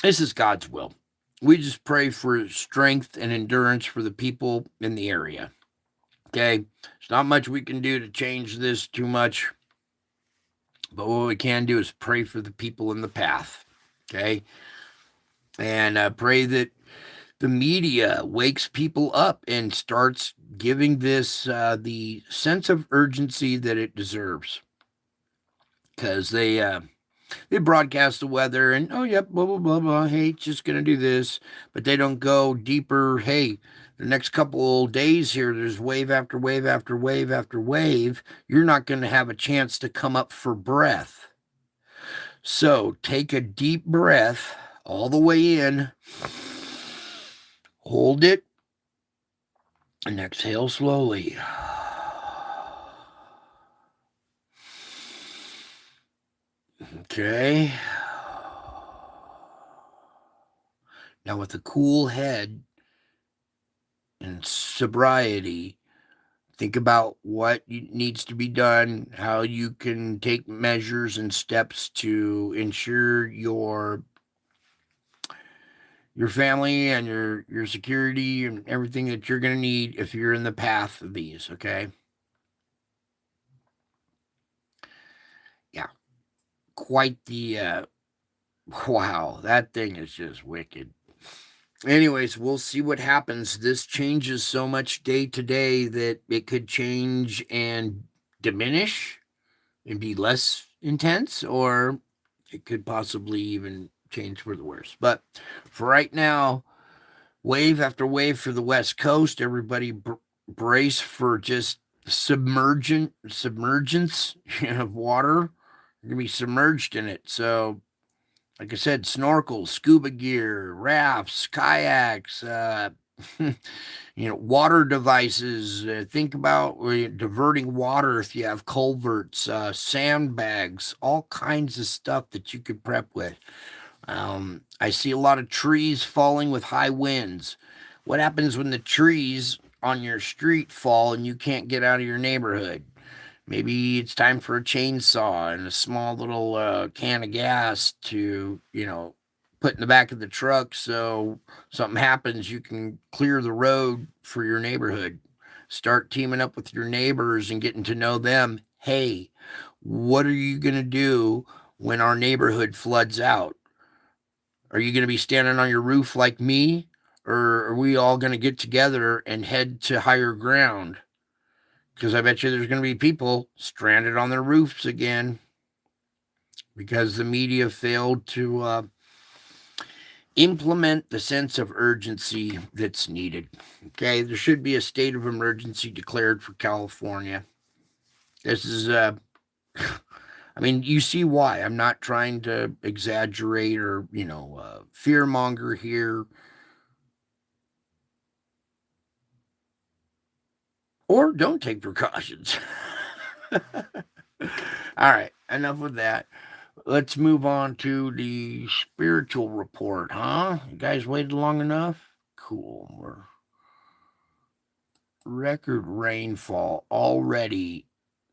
this is God's will. We just pray for strength and endurance for the people in the area. Okay, there's not much we can do to change this too much, but what we can do is pray for the people in the path. Okay, and pray that the media wakes people up and starts giving this the sense of urgency that it deserves, because they broadcast the weather and yep, blah blah blah blah. Hey, it's just gonna do this, but they don't go deeper. Hey, the next couple days here, there's wave after wave after wave after wave. You're not going to have a chance to come up for breath. So take a deep breath all the way in, hold it, and exhale slowly. Okay. Now, with a cool head and sobriety, think about what needs to be done, how you can take measures and steps to ensure your family and your security and everything that you're going to need if you're in the path of these, okay? Yeah, quite the wow, that thing is just wicked. Anyways, we'll see what happens. This changes so much day to day that it could change and diminish and be less intense, or it could possibly even change for the worse. But for right now, wave after wave for the West Coast. Everybody brace for just submergence of water. You're gonna be submerged in it. So, like I said, snorkels, scuba gear, rafts, kayaks, water devices. Think about diverting water if you have culverts, sandbags, all kinds of stuff that you could prep with. I see a lot of trees falling with high winds. What happens when the trees on your street fall and you can't get out of your neighborhood? Maybe it's time for a chainsaw and a small little can of gas to, put in the back of the truck so something happens, you can clear the road for your neighborhood. Start teaming up with your neighbors and getting to know them. Hey, what are you going to do when our neighborhood floods out? Are you going to be standing on your roof like me? Or are we all going to get together and head to higher ground? Because I bet you there's going to be people stranded on their roofs again because the media failed to implement the sense of urgency that's needed. Okay, there should be a state of emergency declared for California. This is I mean, you see why. I'm not trying to exaggerate or, fear monger here. Or don't take precautions. All right, enough with that. Let's move on to the spiritual report, huh? You guys waited long enough? Cool. We're record rainfall already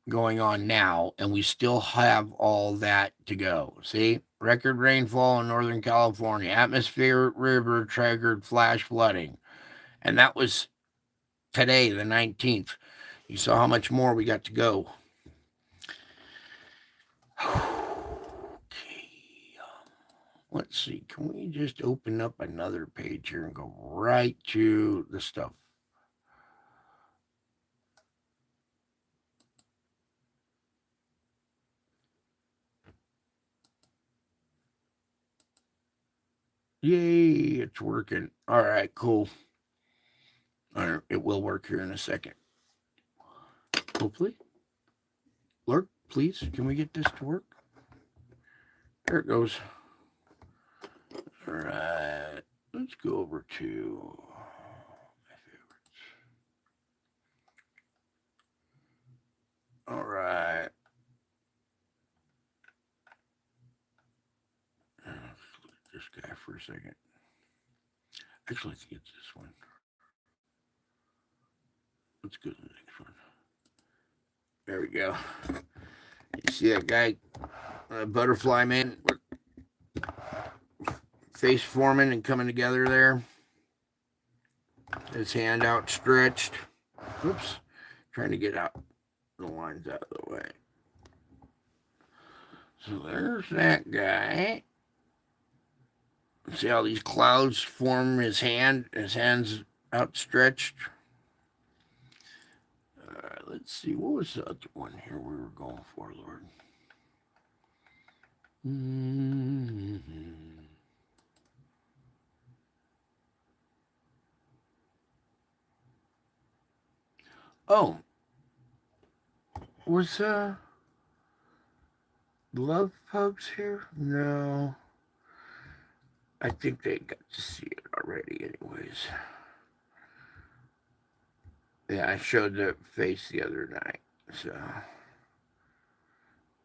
going on now, and we still have all that to go. See? Record rainfall in Northern California. Atmospheric river triggered flash flooding. And that was today, the 19th. You saw how much more we got to go. Okay. Let's see. Can we just open up another page here and go right to the stuff? Yay, it's working. All right, cool. All right, it will work here in a second. Hopefully. Lord, please, can we get this to work? There it goes. All right, let's go over to my favorites. All right. Let's look at this guy for a second. Actually, I think it's this one. Let's go to the next one. There we go. You see that guy, butterfly man, face forming and coming together there. His hand outstretched. Oops. Trying to get out the lines out of the way. So there's that guy. See how these clouds form his hand? His hand's outstretched. Let's see. What was the other one here we were going for, Lord? Oh, was love pugs here? No. I think they got to see it already, anyways. Yeah, I showed the face the other night. So,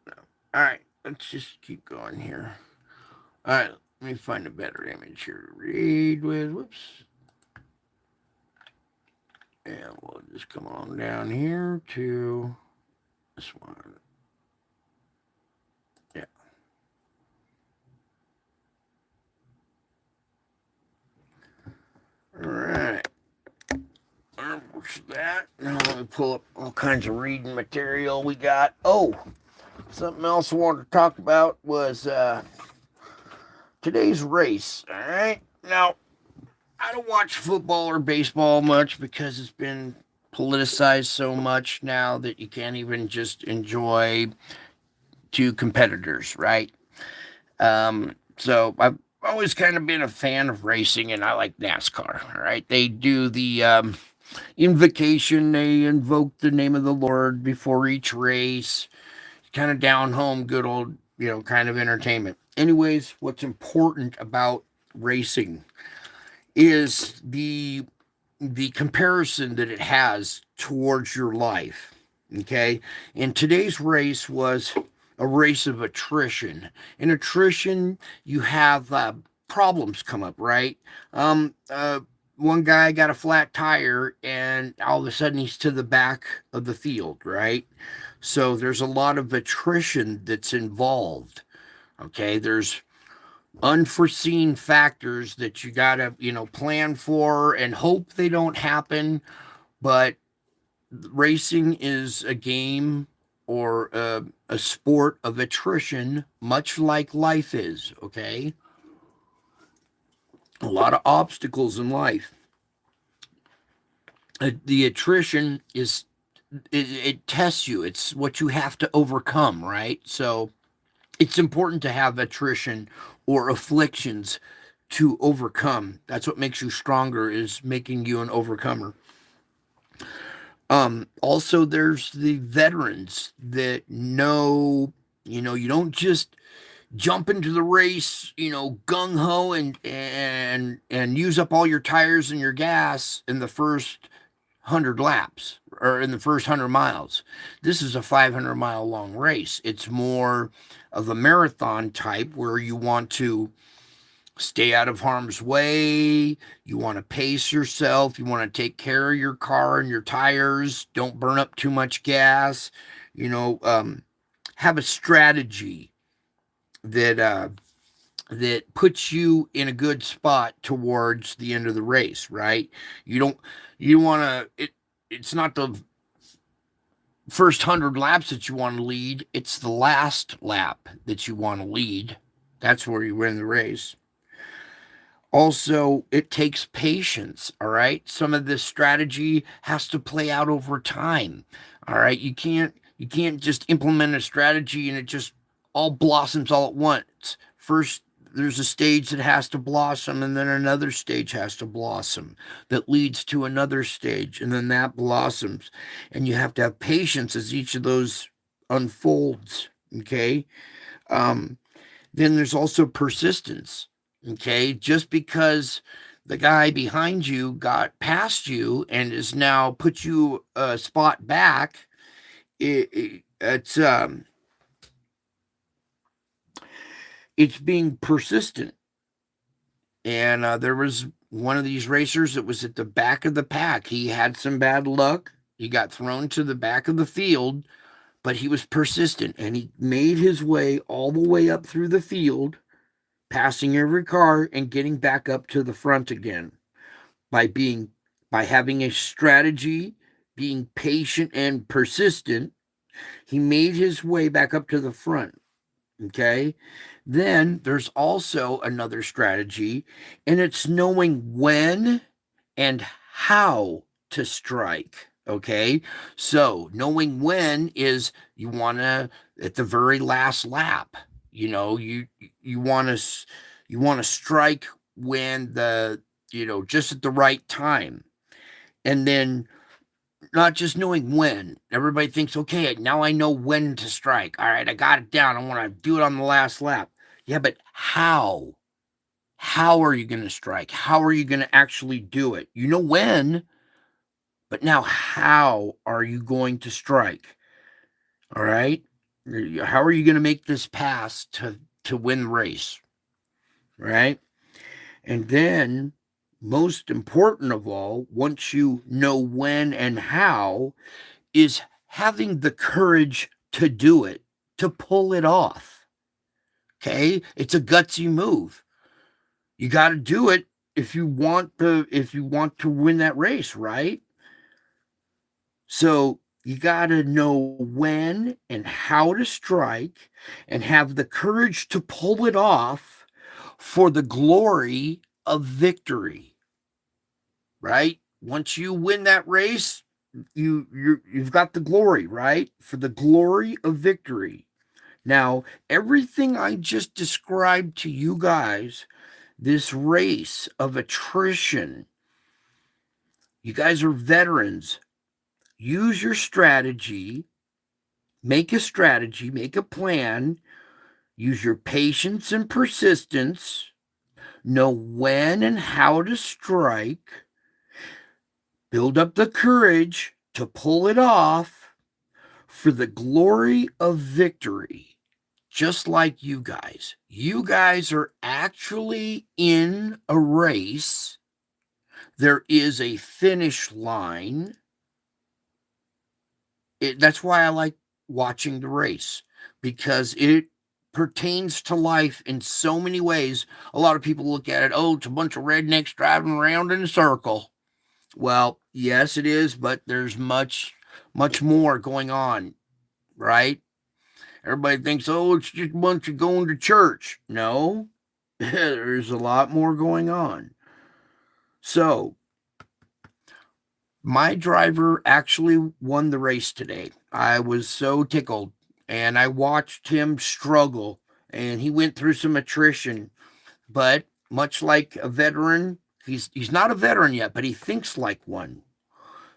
no. All right, let's just keep going here. All right, let me find a better image here to read with. Whoops. And we'll just come on down here to this one. Yeah. All right. Push that. Now let me pull up all kinds of reading material we got. Oh, something else I wanted to talk about was today's race. All right. Now, I don't watch football or baseball much because it's been politicized so much now that you can't even just enjoy two competitors, right? So I've always kind of been a fan of racing, and I like NASCAR. All right, they do the invocation; they invoke the name of the Lord before each race. Kind of down home, good old kind of entertainment. Anyways, what's important about racing is the comparison that it has towards your life. Okay, and today's race was a race of attrition. In attrition, you have problems come up, right? One guy got a flat tire, and all of a sudden he's to the back of the field, right? So there's a lot of attrition that's involved. Okay, there's unforeseen factors that you gotta plan for and hope they don't happen, but racing is a game or a sport of attrition, much like life is. Okay, a lot of obstacles in life. The attrition is it tests you. It's what you have to overcome, right? So it's important to have attrition or afflictions to overcome. That's what makes you stronger, is making you an overcomer. Also, there's the veterans that know, you don't just jump into the race, gung ho and use up all your tires and your gas in the first 100 laps or in the first 100 miles. This is a 500-mile long race. It's more of a marathon type where you want to stay out of harm's way. You want to pace yourself. You want to take care of your car and your tires. Don't burn up too much gas. You know, have a strategy that puts you in a good spot towards the end of the race, right? You want to it's not the first 100 laps that you want to lead, it's the last lap that you want to lead. That's where you win the race. Also, it takes patience, all right? Some of this strategy has to play out over time. All right? You can't just implement a strategy and it just all blossoms all at once. First there's a stage that has to blossom, and then another stage has to blossom that leads to another stage, and then that blossoms. And you have to have patience as each of those unfolds. Okay. Um, then there's also persistence. Okay. Just because the guy behind you got past you and is now put you a spot back, it's being persistent. And there was one of these racers that was at the back of the pack. He had some bad luck. He got thrown to the back of the field, but he was persistent and he made his way all the way up through the field, passing every car and getting back up to the front again by having a strategy, being patient and persistent. He made his way back up to the front. Okay. Then there's also another strategy, and it's knowing when and how to strike. Okay. So knowing when is you want to, at the very last lap, you want to strike when just at the right time. And then not just knowing when. Everybody thinks, okay, now I know when to strike. All right, I got it down. I want to do it on the last lap. Yeah, but how? How are you going to strike? How are you going to actually do it? You know when, but now how are you going to strike? All right? How are you going to make this pass to win the race? Right? And then, most important of all, once you know when and how, is having the courage to do it, to pull it off. Okay? It's a gutsy move. You got to do it if you want to win that race, right? So you got to know when and how to strike and have the courage to pull it off for the glory of victory. Right? Once you win that race, you've got the glory, right? For the glory of victory. Now, everything I just described to you guys, this race of attrition, you guys are veterans. Use your strategy, make a plan, use your patience and persistence, know when and how to strike, build up the courage to pull it off for the glory of victory. Just like you guys. You guys are actually in a race. There is a finish line. That's why I like watching the race, because it pertains to life in so many ways. A lot of people look at it, oh, it's a bunch of rednecks driving around in a circle. Well, yes, it is, but there's much more going on, right? Everybody thinks, oh, it's just a bunch of going to church. No, there's a lot more going on. So, my driver actually won the race today. I was so tickled, and I watched him struggle, and he went through some attrition. But much like a veteran, he's not a veteran yet, but he thinks like one.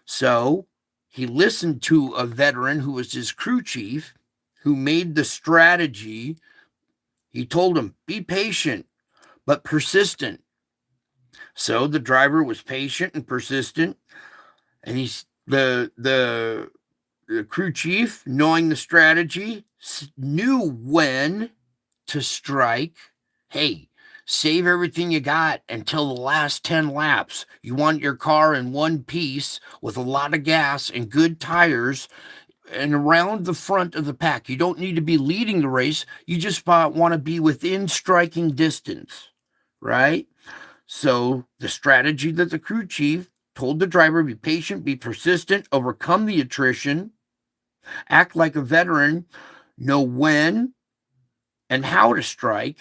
So he listened to a veteran who was his crew chief, who made the strategy. He told him, be patient, but persistent. So the driver was patient and persistent, and the crew chief, knowing the strategy, knew when to strike. Hey, save everything you got until the last 10 laps. You want your car in one piece with a lot of gas and good tires and around the front of the pack. You don't need to be leading the race. You just want to be within striking distance, right? So the strategy that the crew chief told the driver, be patient, be persistent, overcome the attrition, act like a veteran, know when and how to strike,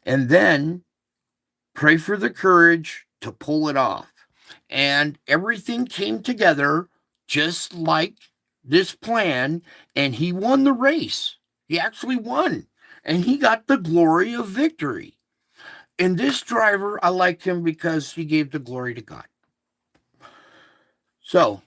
and then pray for the courage to pull it off. And everything came together just like this plan, and he won the race. He actually won, and he got the glory of victory. And this driver, I liked him because he gave the glory to God. So,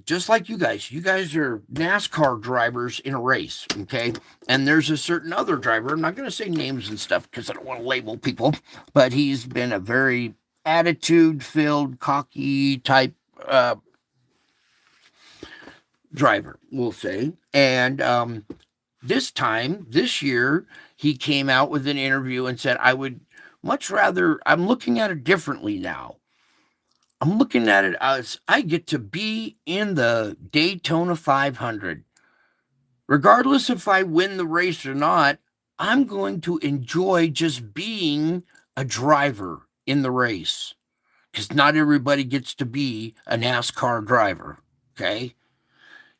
just like you guys are NASCAR drivers in a race, okay? And there's a certain other driver, I'm not going to say names and stuff because I don't want to label people, but he's been a very attitude-filled, cocky type driver, we'll say. And this year, he came out with an interview and said, I would much rather, I'm looking at it differently now. I'm looking at it as I get to be in the Daytona 500. Regardless if I win the race or not, I'm going to enjoy just being a driver in the race, because not everybody gets to be a NASCAR driver, okay?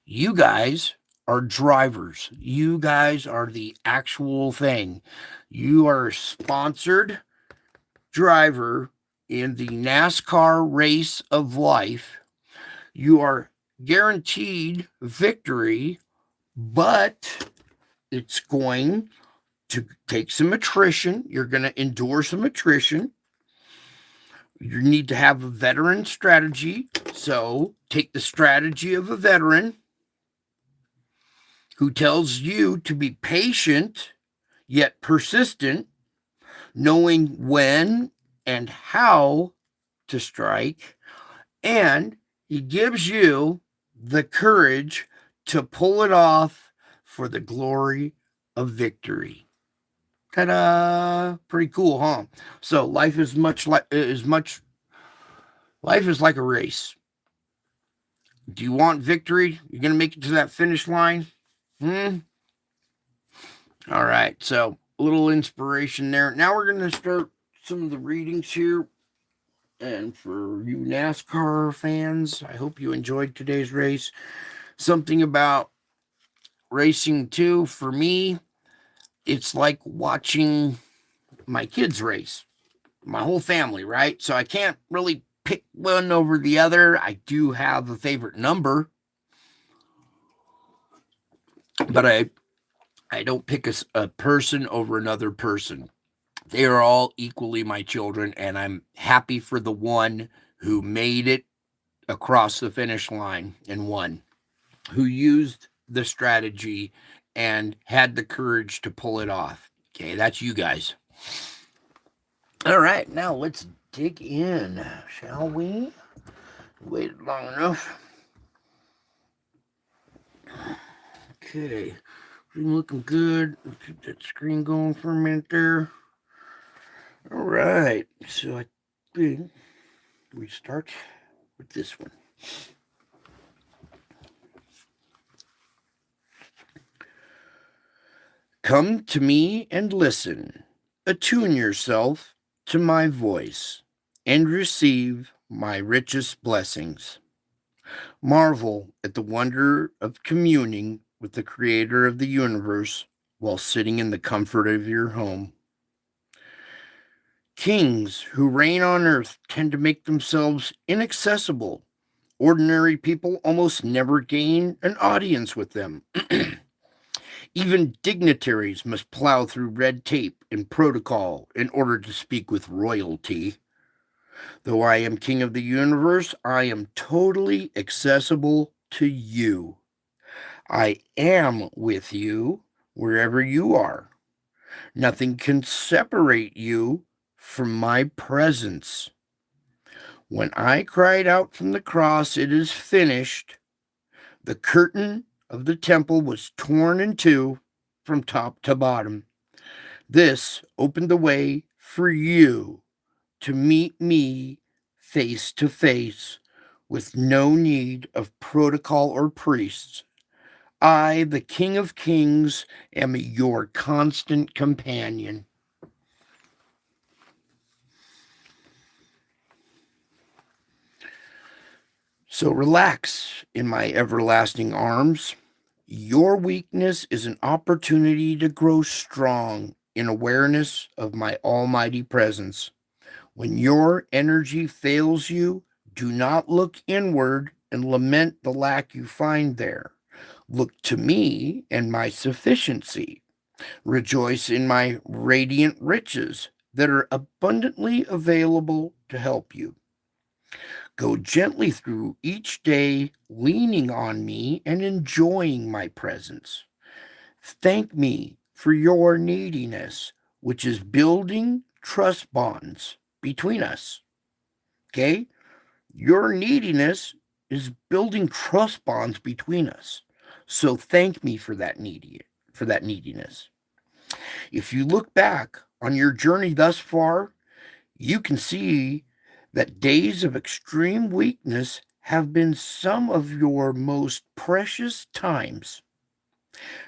You guys are drivers. You guys are the actual thing. You are a sponsored driver in the NASCAR race of life. You are guaranteed victory, but it's going to take some attrition. You're going to endure some attrition. You need to have a veteran strategy. So take the strategy of a veteran who tells you to be patient yet persistent, knowing when and how to strike, and he gives you the courage to pull it off for the glory of victory. Ta-da! Pretty cool, huh? So life is life is like a race. Do you want victory? You're gonna make it to that finish line? All right. So a little inspiration there. Now we're gonna start some of the readings here. And for you NASCAR fans, I hope you enjoyed today's race. Something about racing too, for me, it's like watching my kids race, my whole family, right? So I can't really pick one over the other. I do have a favorite number, but I don't pick a person over another person. They are all equally my children, and I'm happy for the one who made it across the finish line and won, who used the strategy and had the courage to pull it off. Okay, that's you guys. All right, now let's dig in, shall we? Waited long enough. Okay, looking good. Let's keep that screen going for a minute there. All right, so I think we start with this one. Come to me and listen. Attune yourself to my voice and receive my richest blessings. Marvel at the wonder of communing with the creator of the universe while sitting in the comfort of your home. Kings who reign on earth tend to make themselves inaccessible. Ordinary people almost never gain an audience with them. Even dignitaries must plow through red tape and protocol in order to speak with royalty. Though I am king of the universe, I am totally accessible to you. I am with you wherever you are. Nothing can separate you from my presence. When I cried out from the cross, "It is finished," the curtain of the temple was torn in two from top to bottom. This opened the way for you to meet me face to face with no need of protocol or priests. I, the King of Kings, am your constant companion. So relax in my everlasting arms. Your weakness is an opportunity to grow strong in awareness of my almighty presence. When your energy fails you, do not look inward and lament the lack you find there. Look to me and my sufficiency. Rejoice in my radiant riches that are abundantly available to help you. Go gently through each day, leaning on me and enjoying my presence. Thank me for your neediness, which is building trust bonds between us. Okay? Your neediness is building trust bonds between us. So thank me for that neediness. If you look back on your journey thus far, you can see that days of extreme weakness have been some of your most precious times.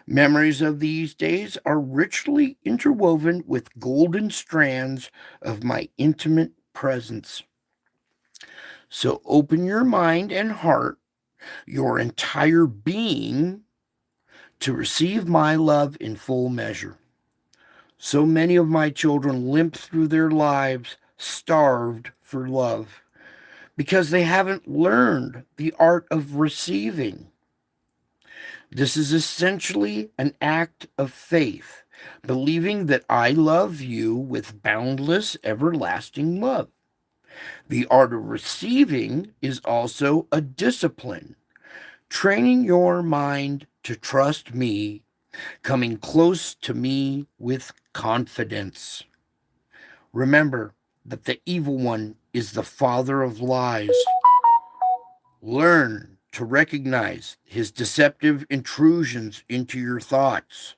Memories of these days are richly interwoven with golden strands of my intimate presence. So open your mind and heart, your entire being, to receive my love in full measure. So many of my children limp through their lives starved for love because they haven't learned the art of receiving. This is essentially an act of faith, believing that I love you with boundless, everlasting love. The art of receiving is also a discipline, training your mind to trust me, coming close to me with confidence. Remember that the evil one is the father of lies. Learn to recognize his deceptive intrusions into your thoughts.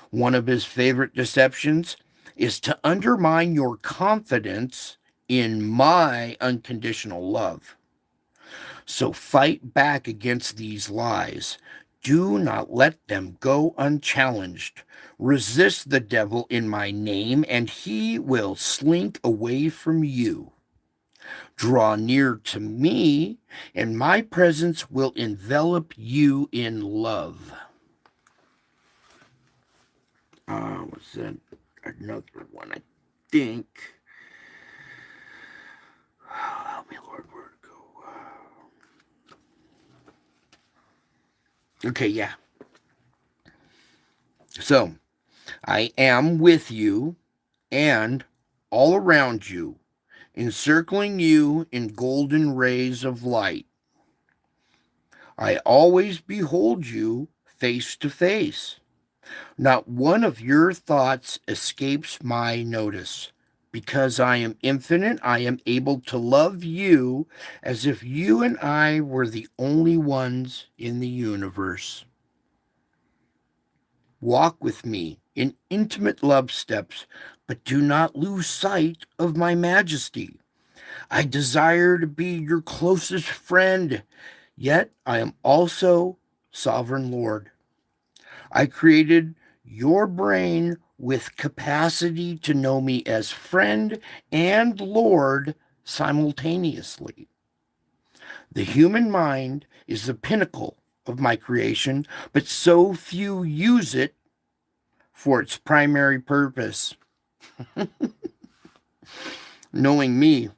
One of his favorite deceptions is to undermine your confidence in my unconditional love. So fight back against these lies. Do not let them go unchallenged. Resist the devil in my name, and he will slink away from you. Draw near to me, and my presence will envelop you in love. Was that another one? I think. Help me, Lord, where to go? Okay, yeah. So, I am with you and all around you, encircling you in golden rays of light. I always behold you face to face. Not one of your thoughts escapes my notice. Because I am infinite, I am able to love you as if you and I were the only ones in the universe. Walk with me in intimate love steps, but do not lose sight of my majesty. I desire to be your closest friend, yet I am also sovereign Lord. I created your brain with capacity to know me as friend and Lord simultaneously. The human mind is the pinnacle of my creation, but so few use it for its primary purpose. Knowing me.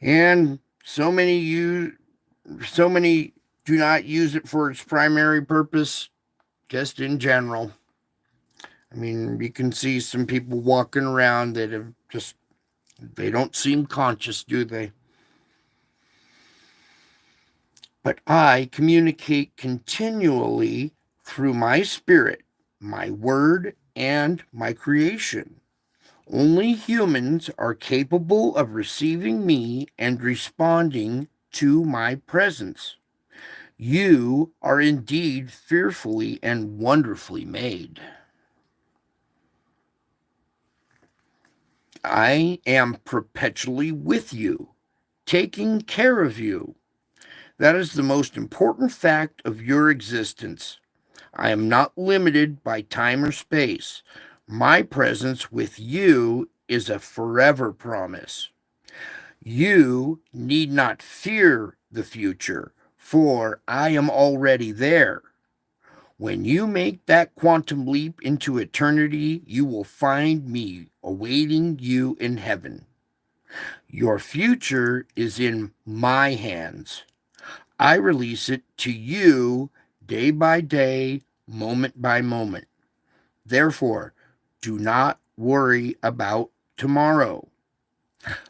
And so many do not use it for its primary purpose, just in general. I mean, you can see some people walking around that have just, they don't seem conscious, do they? But I communicate continually through my spirit, my word, and my creation. Only humans are capable of receiving me and responding to my presence. You are indeed fearfully and wonderfully made. I am perpetually with you, taking care of you. That is the most important fact of your existence. I am not limited by time or space. My presence with you is a forever promise. You need not fear the future, for I am already there. When you make that quantum leap into eternity, you will find me awaiting you in heaven. Your future is in my hands. I release it to you day by day, moment by moment. Therefore, do not worry about tomorrow.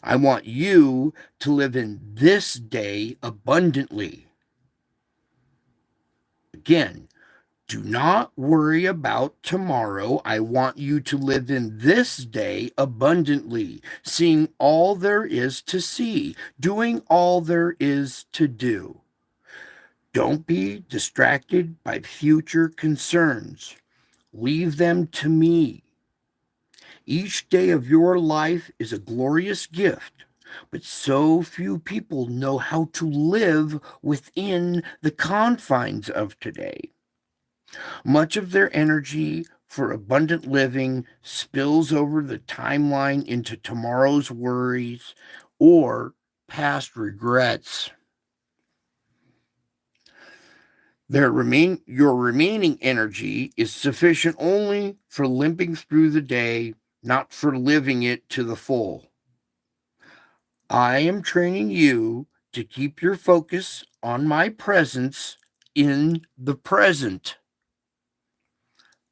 I want you to live in this day abundantly. Again, do not worry about tomorrow. I want you to live in this day abundantly, seeing all there is to see, doing all there is to do. Don't be distracted by future concerns. Leave them to me. Each day of your life is a glorious gift, but so few people know how to live within the confines of today. Much of their energy for abundant living spills over the timeline into tomorrow's worries or past regrets. Your remaining energy is sufficient only for limping through the day, not for living it to the full. I am training you to keep your focus on my presence in the present.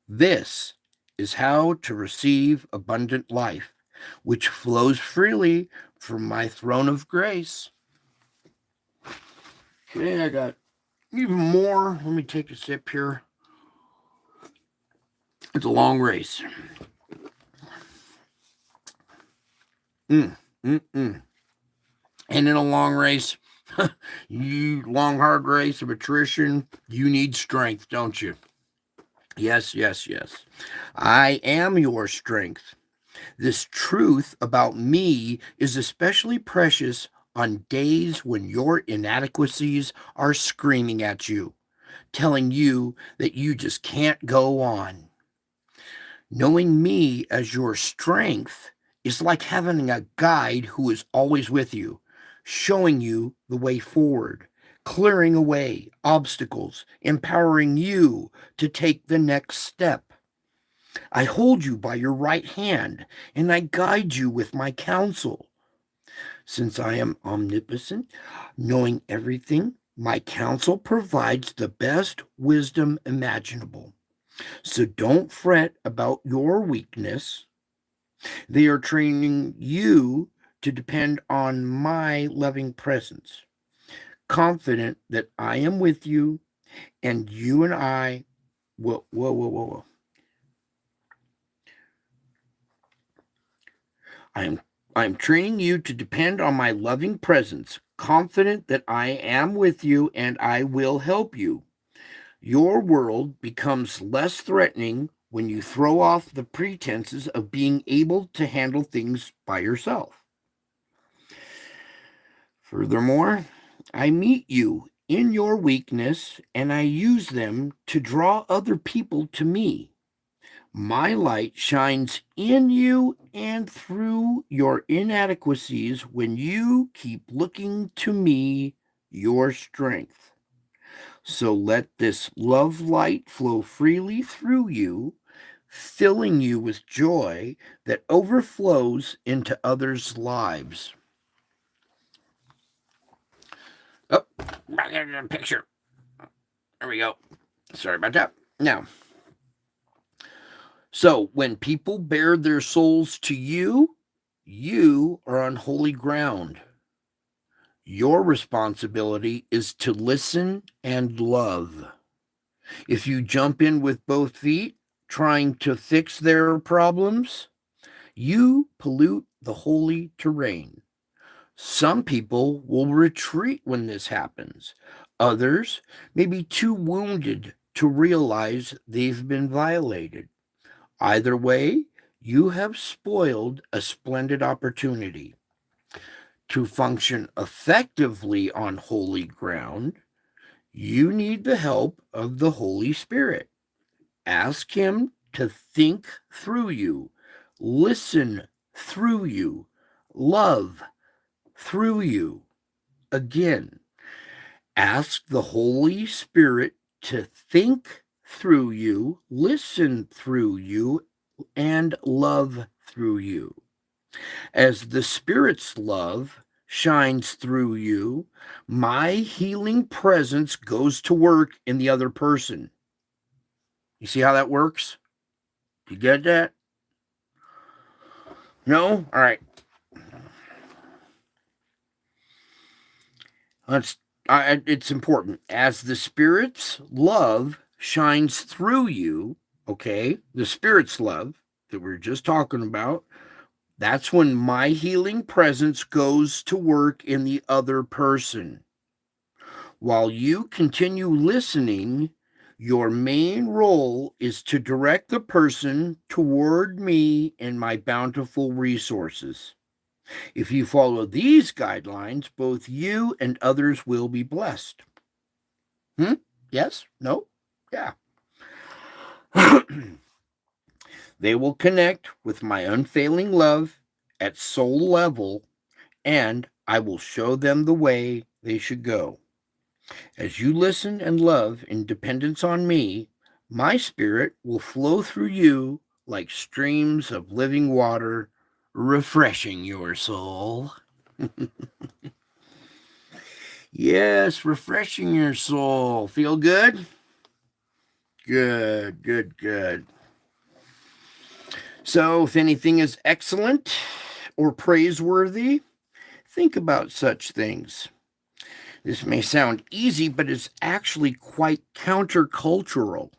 This is how to receive abundant life, which flows freely from my throne of grace. Okay, I got even more. Let me take a sip here. It's a long race. And in a long race, long, hard race of attrition, you need strength, don't you? Yes, yes, yes. I am your strength. This truth about me is especially precious on days when your inadequacies are screaming at you, telling you that you just can't go on. Knowing me as your strength is like having a guide who is always with you, showing you the way forward, clearing away obstacles, empowering you to take the next step. I hold you by your right hand, and I guide you with my counsel. Since I am omnipotent, knowing everything, my counsel provides the best wisdom imaginable. So don't fret about your weakness. They are training you to depend on my loving presence, confident that I am with you and you and I will. I'm training you to depend on my loving presence, confident that I am with you and I will help you. Your world becomes less threatening when you throw off the pretenses of being able to handle things by yourself. Furthermore, I meet you in your weakness and I use them to draw other people to me. My light shines in you and through your inadequacies when you keep looking to me, your strength. So let this love light flow freely through you, filling you with joy that overflows into others' lives. Oh, back into the picture. There we go. Sorry about that. Now, so when people bare their souls to you, you are on holy ground. Your responsibility is to listen and love. If you jump in with both feet, trying to fix their problems, you pollute the holy terrain. Some people will retreat when this happens. Others may be too wounded to realize they've been violated. Either way, you have spoiled a splendid opportunity. To function effectively on holy ground, you need the help of the Holy Spirit. Ask Him to think through you, listen through you, love through you. Again, ask the Holy Spirit to think through you, listen through you, and love through you. As the Spirit's love shines through you, my healing presence goes to work in the other person. You see how that works? You get that? No? All right. It's important. As the Spirit's love shines through you, okay, the Spirit's love that we were just talking about, that's when my healing presence goes to work in the other person. While you continue listening, your main role is to direct the person toward me and my bountiful resources. If you follow these guidelines, both you and others will be blessed. Yes? No? Yeah. They will connect with my unfailing love at soul level, and I will show them the way they should go. As you listen and love in dependence on me, my spirit will flow through you like streams of living water, refreshing your soul. Yes, refreshing your soul. Feel good? Good, good, good. So, if anything is excellent or praiseworthy, Think about such things. This may sound easy, but it's actually quite countercultural.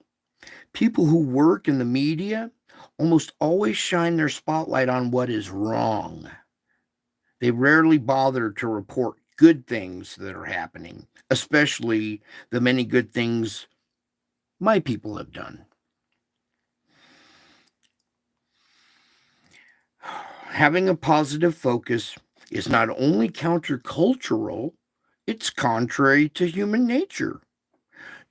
People who work in the media almost always shine their spotlight on what is wrong. They rarely bother to report good things that are happening, especially the many good things my people have done. Having a positive focus is not only countercultural, it's contrary to human nature.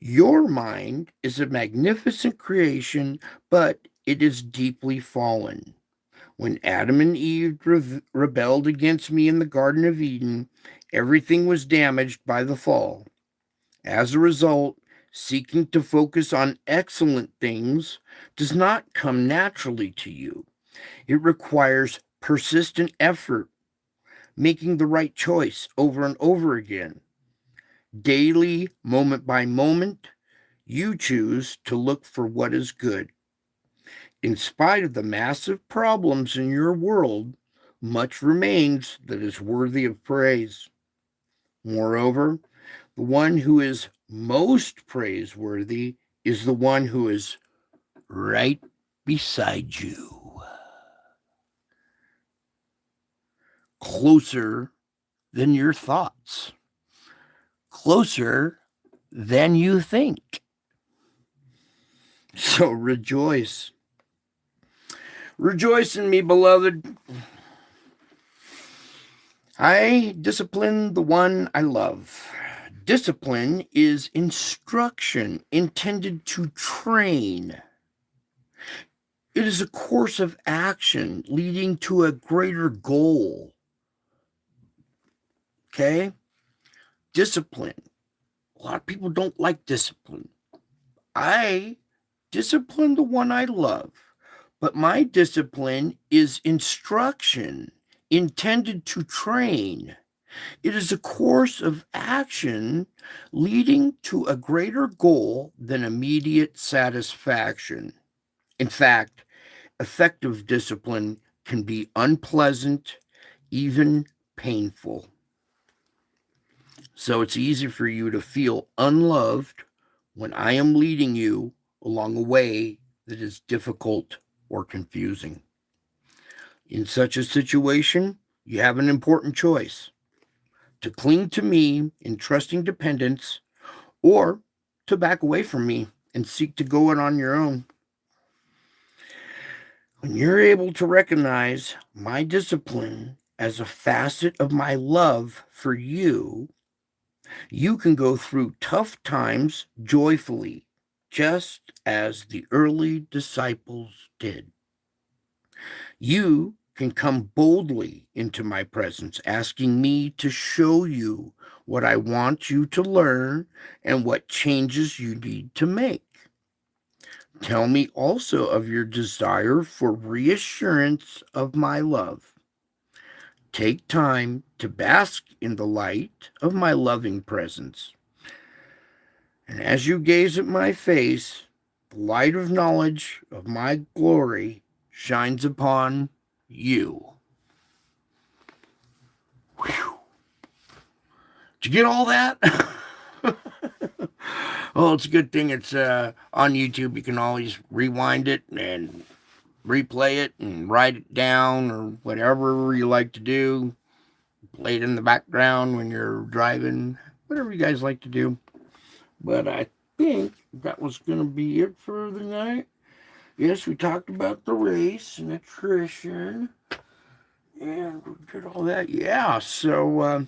Your mind is a magnificent creation, but it is deeply fallen. When Adam and Eve rebelled against me in the Garden of Eden, everything was damaged by the fall. As a result, seeking to focus on excellent things does not come naturally to you. It requires persistent effort, making the right choice over and over again. Daily, moment by moment, you choose to look for what is good. In spite of the massive problems in your world, much remains that is worthy of praise. Moreover, the one who is most praiseworthy is the one who is right beside you, closer than your thoughts, closer than you think. So rejoice. Rejoice in me, beloved. I discipline the one I love. Discipline is instruction intended to train. It is a course of action leading to a greater goal. Okay? Discipline. A lot of people don't like discipline. I discipline the one I love, but my discipline is instruction intended to train. It is a course of action leading to a greater goal than immediate satisfaction. In fact, effective discipline can be unpleasant, even painful. So it's easy for you to feel unloved when I am leading you along a way that is difficult or confusing. In such a situation, you have an important choice: to cling to me in trusting dependence, or to back away from me and seek to go it on your own. When you're able to recognize my discipline as a facet of my love for you, you can go through tough times joyfully, just as the early disciples did. You can come boldly into my presence, asking me to show you what I want you to learn and what changes you need to make. Tell me also of your desire for reassurance of my love. Take time to bask in the light of my loving presence. And as you gaze at my face, the light of knowledge of my glory shines upon you. Whew. Did you get all that? Well, it's a good thing it's on YouTube. You can always rewind it and replay it and write it down or whatever you like to do. Play it in the background when you're driving, whatever you guys like to do. But I think that was going to be it for the night. Yes, we talked about the race and attrition. And we did all that. Yeah, so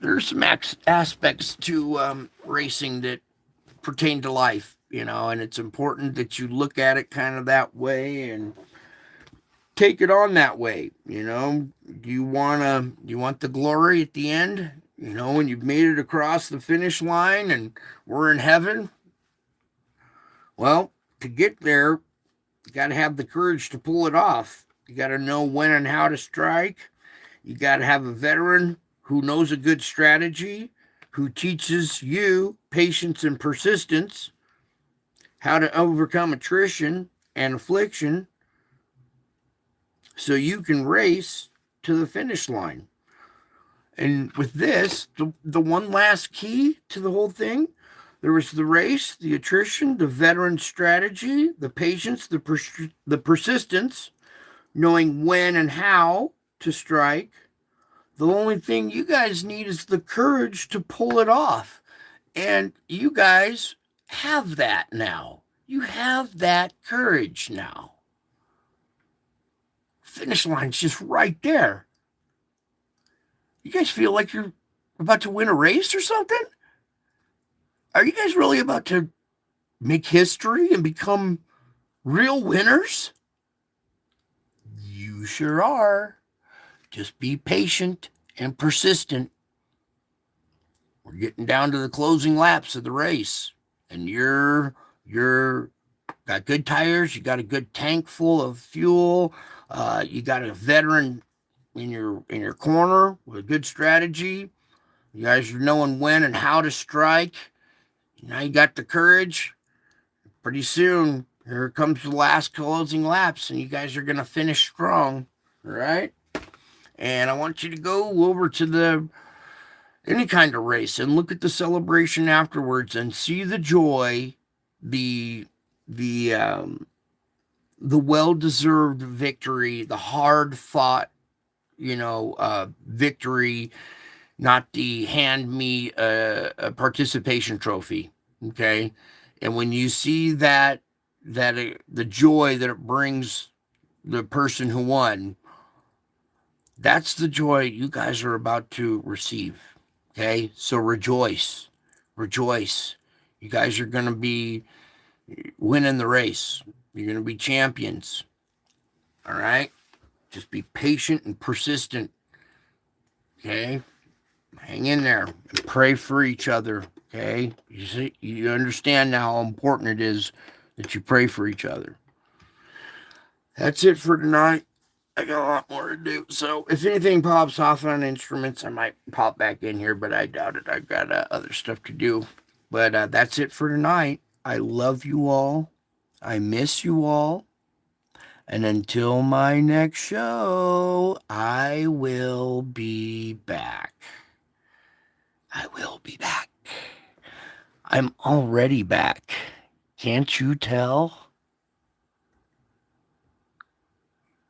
there's some aspects to racing that pertain to life, and it's important that you look at it kind of that way and take it on that way. You want the glory at the end, when you've made it across the finish line and we're in heaven. Well, to get there, you got to have the courage to pull it off. You got to know when and how to strike. You got to have a veteran who knows a good strategy, who teaches you patience and persistence, how to overcome attrition and affliction, so you can race to the finish line. And with this, the one last key to the whole thing, there was the race, the attrition, the veteran strategy, the patience, the persistence, knowing when and how to strike. The only thing you guys need is the courage to pull it off. And you guys have that now. You have that courage now. Finish line's just right there. You guys feel like you're about to win a race or something? Are you guys really about to make history and become real winners? You sure are. Just be patient and persistent. We're getting down to the closing laps of the race, and you're got good tires. You got a good tank full of fuel. You got a veteran in your corner with a good strategy. You guys are knowing when and how to strike. Now you got the courage. Pretty soon, here comes the last closing laps, and you guys are gonna finish strong. All right. And I want you to go over to any kind of race and look at the celebration afterwards and see the joy, the well-deserved victory, the hard-fought, victory, not the hand me a participation trophy. Okay. And when you see that the joy that it brings the person who won, that's the joy you guys are about to receive. Okay. So rejoice. You guys are going to be winning the race. You're going to be champions. All right. Just be patient and persistent. Okay. Hang in there and pray for each other. Okay. You understand now how important it is that you pray for each other. That's it for tonight. I got a lot more to do. So if anything pops off on instruments, I might pop back in here, but I doubt it. I've got other stuff to do. But that's it for tonight. I love you all. I miss you all. And until my next show, I will be back. I'm already back. Can't you tell?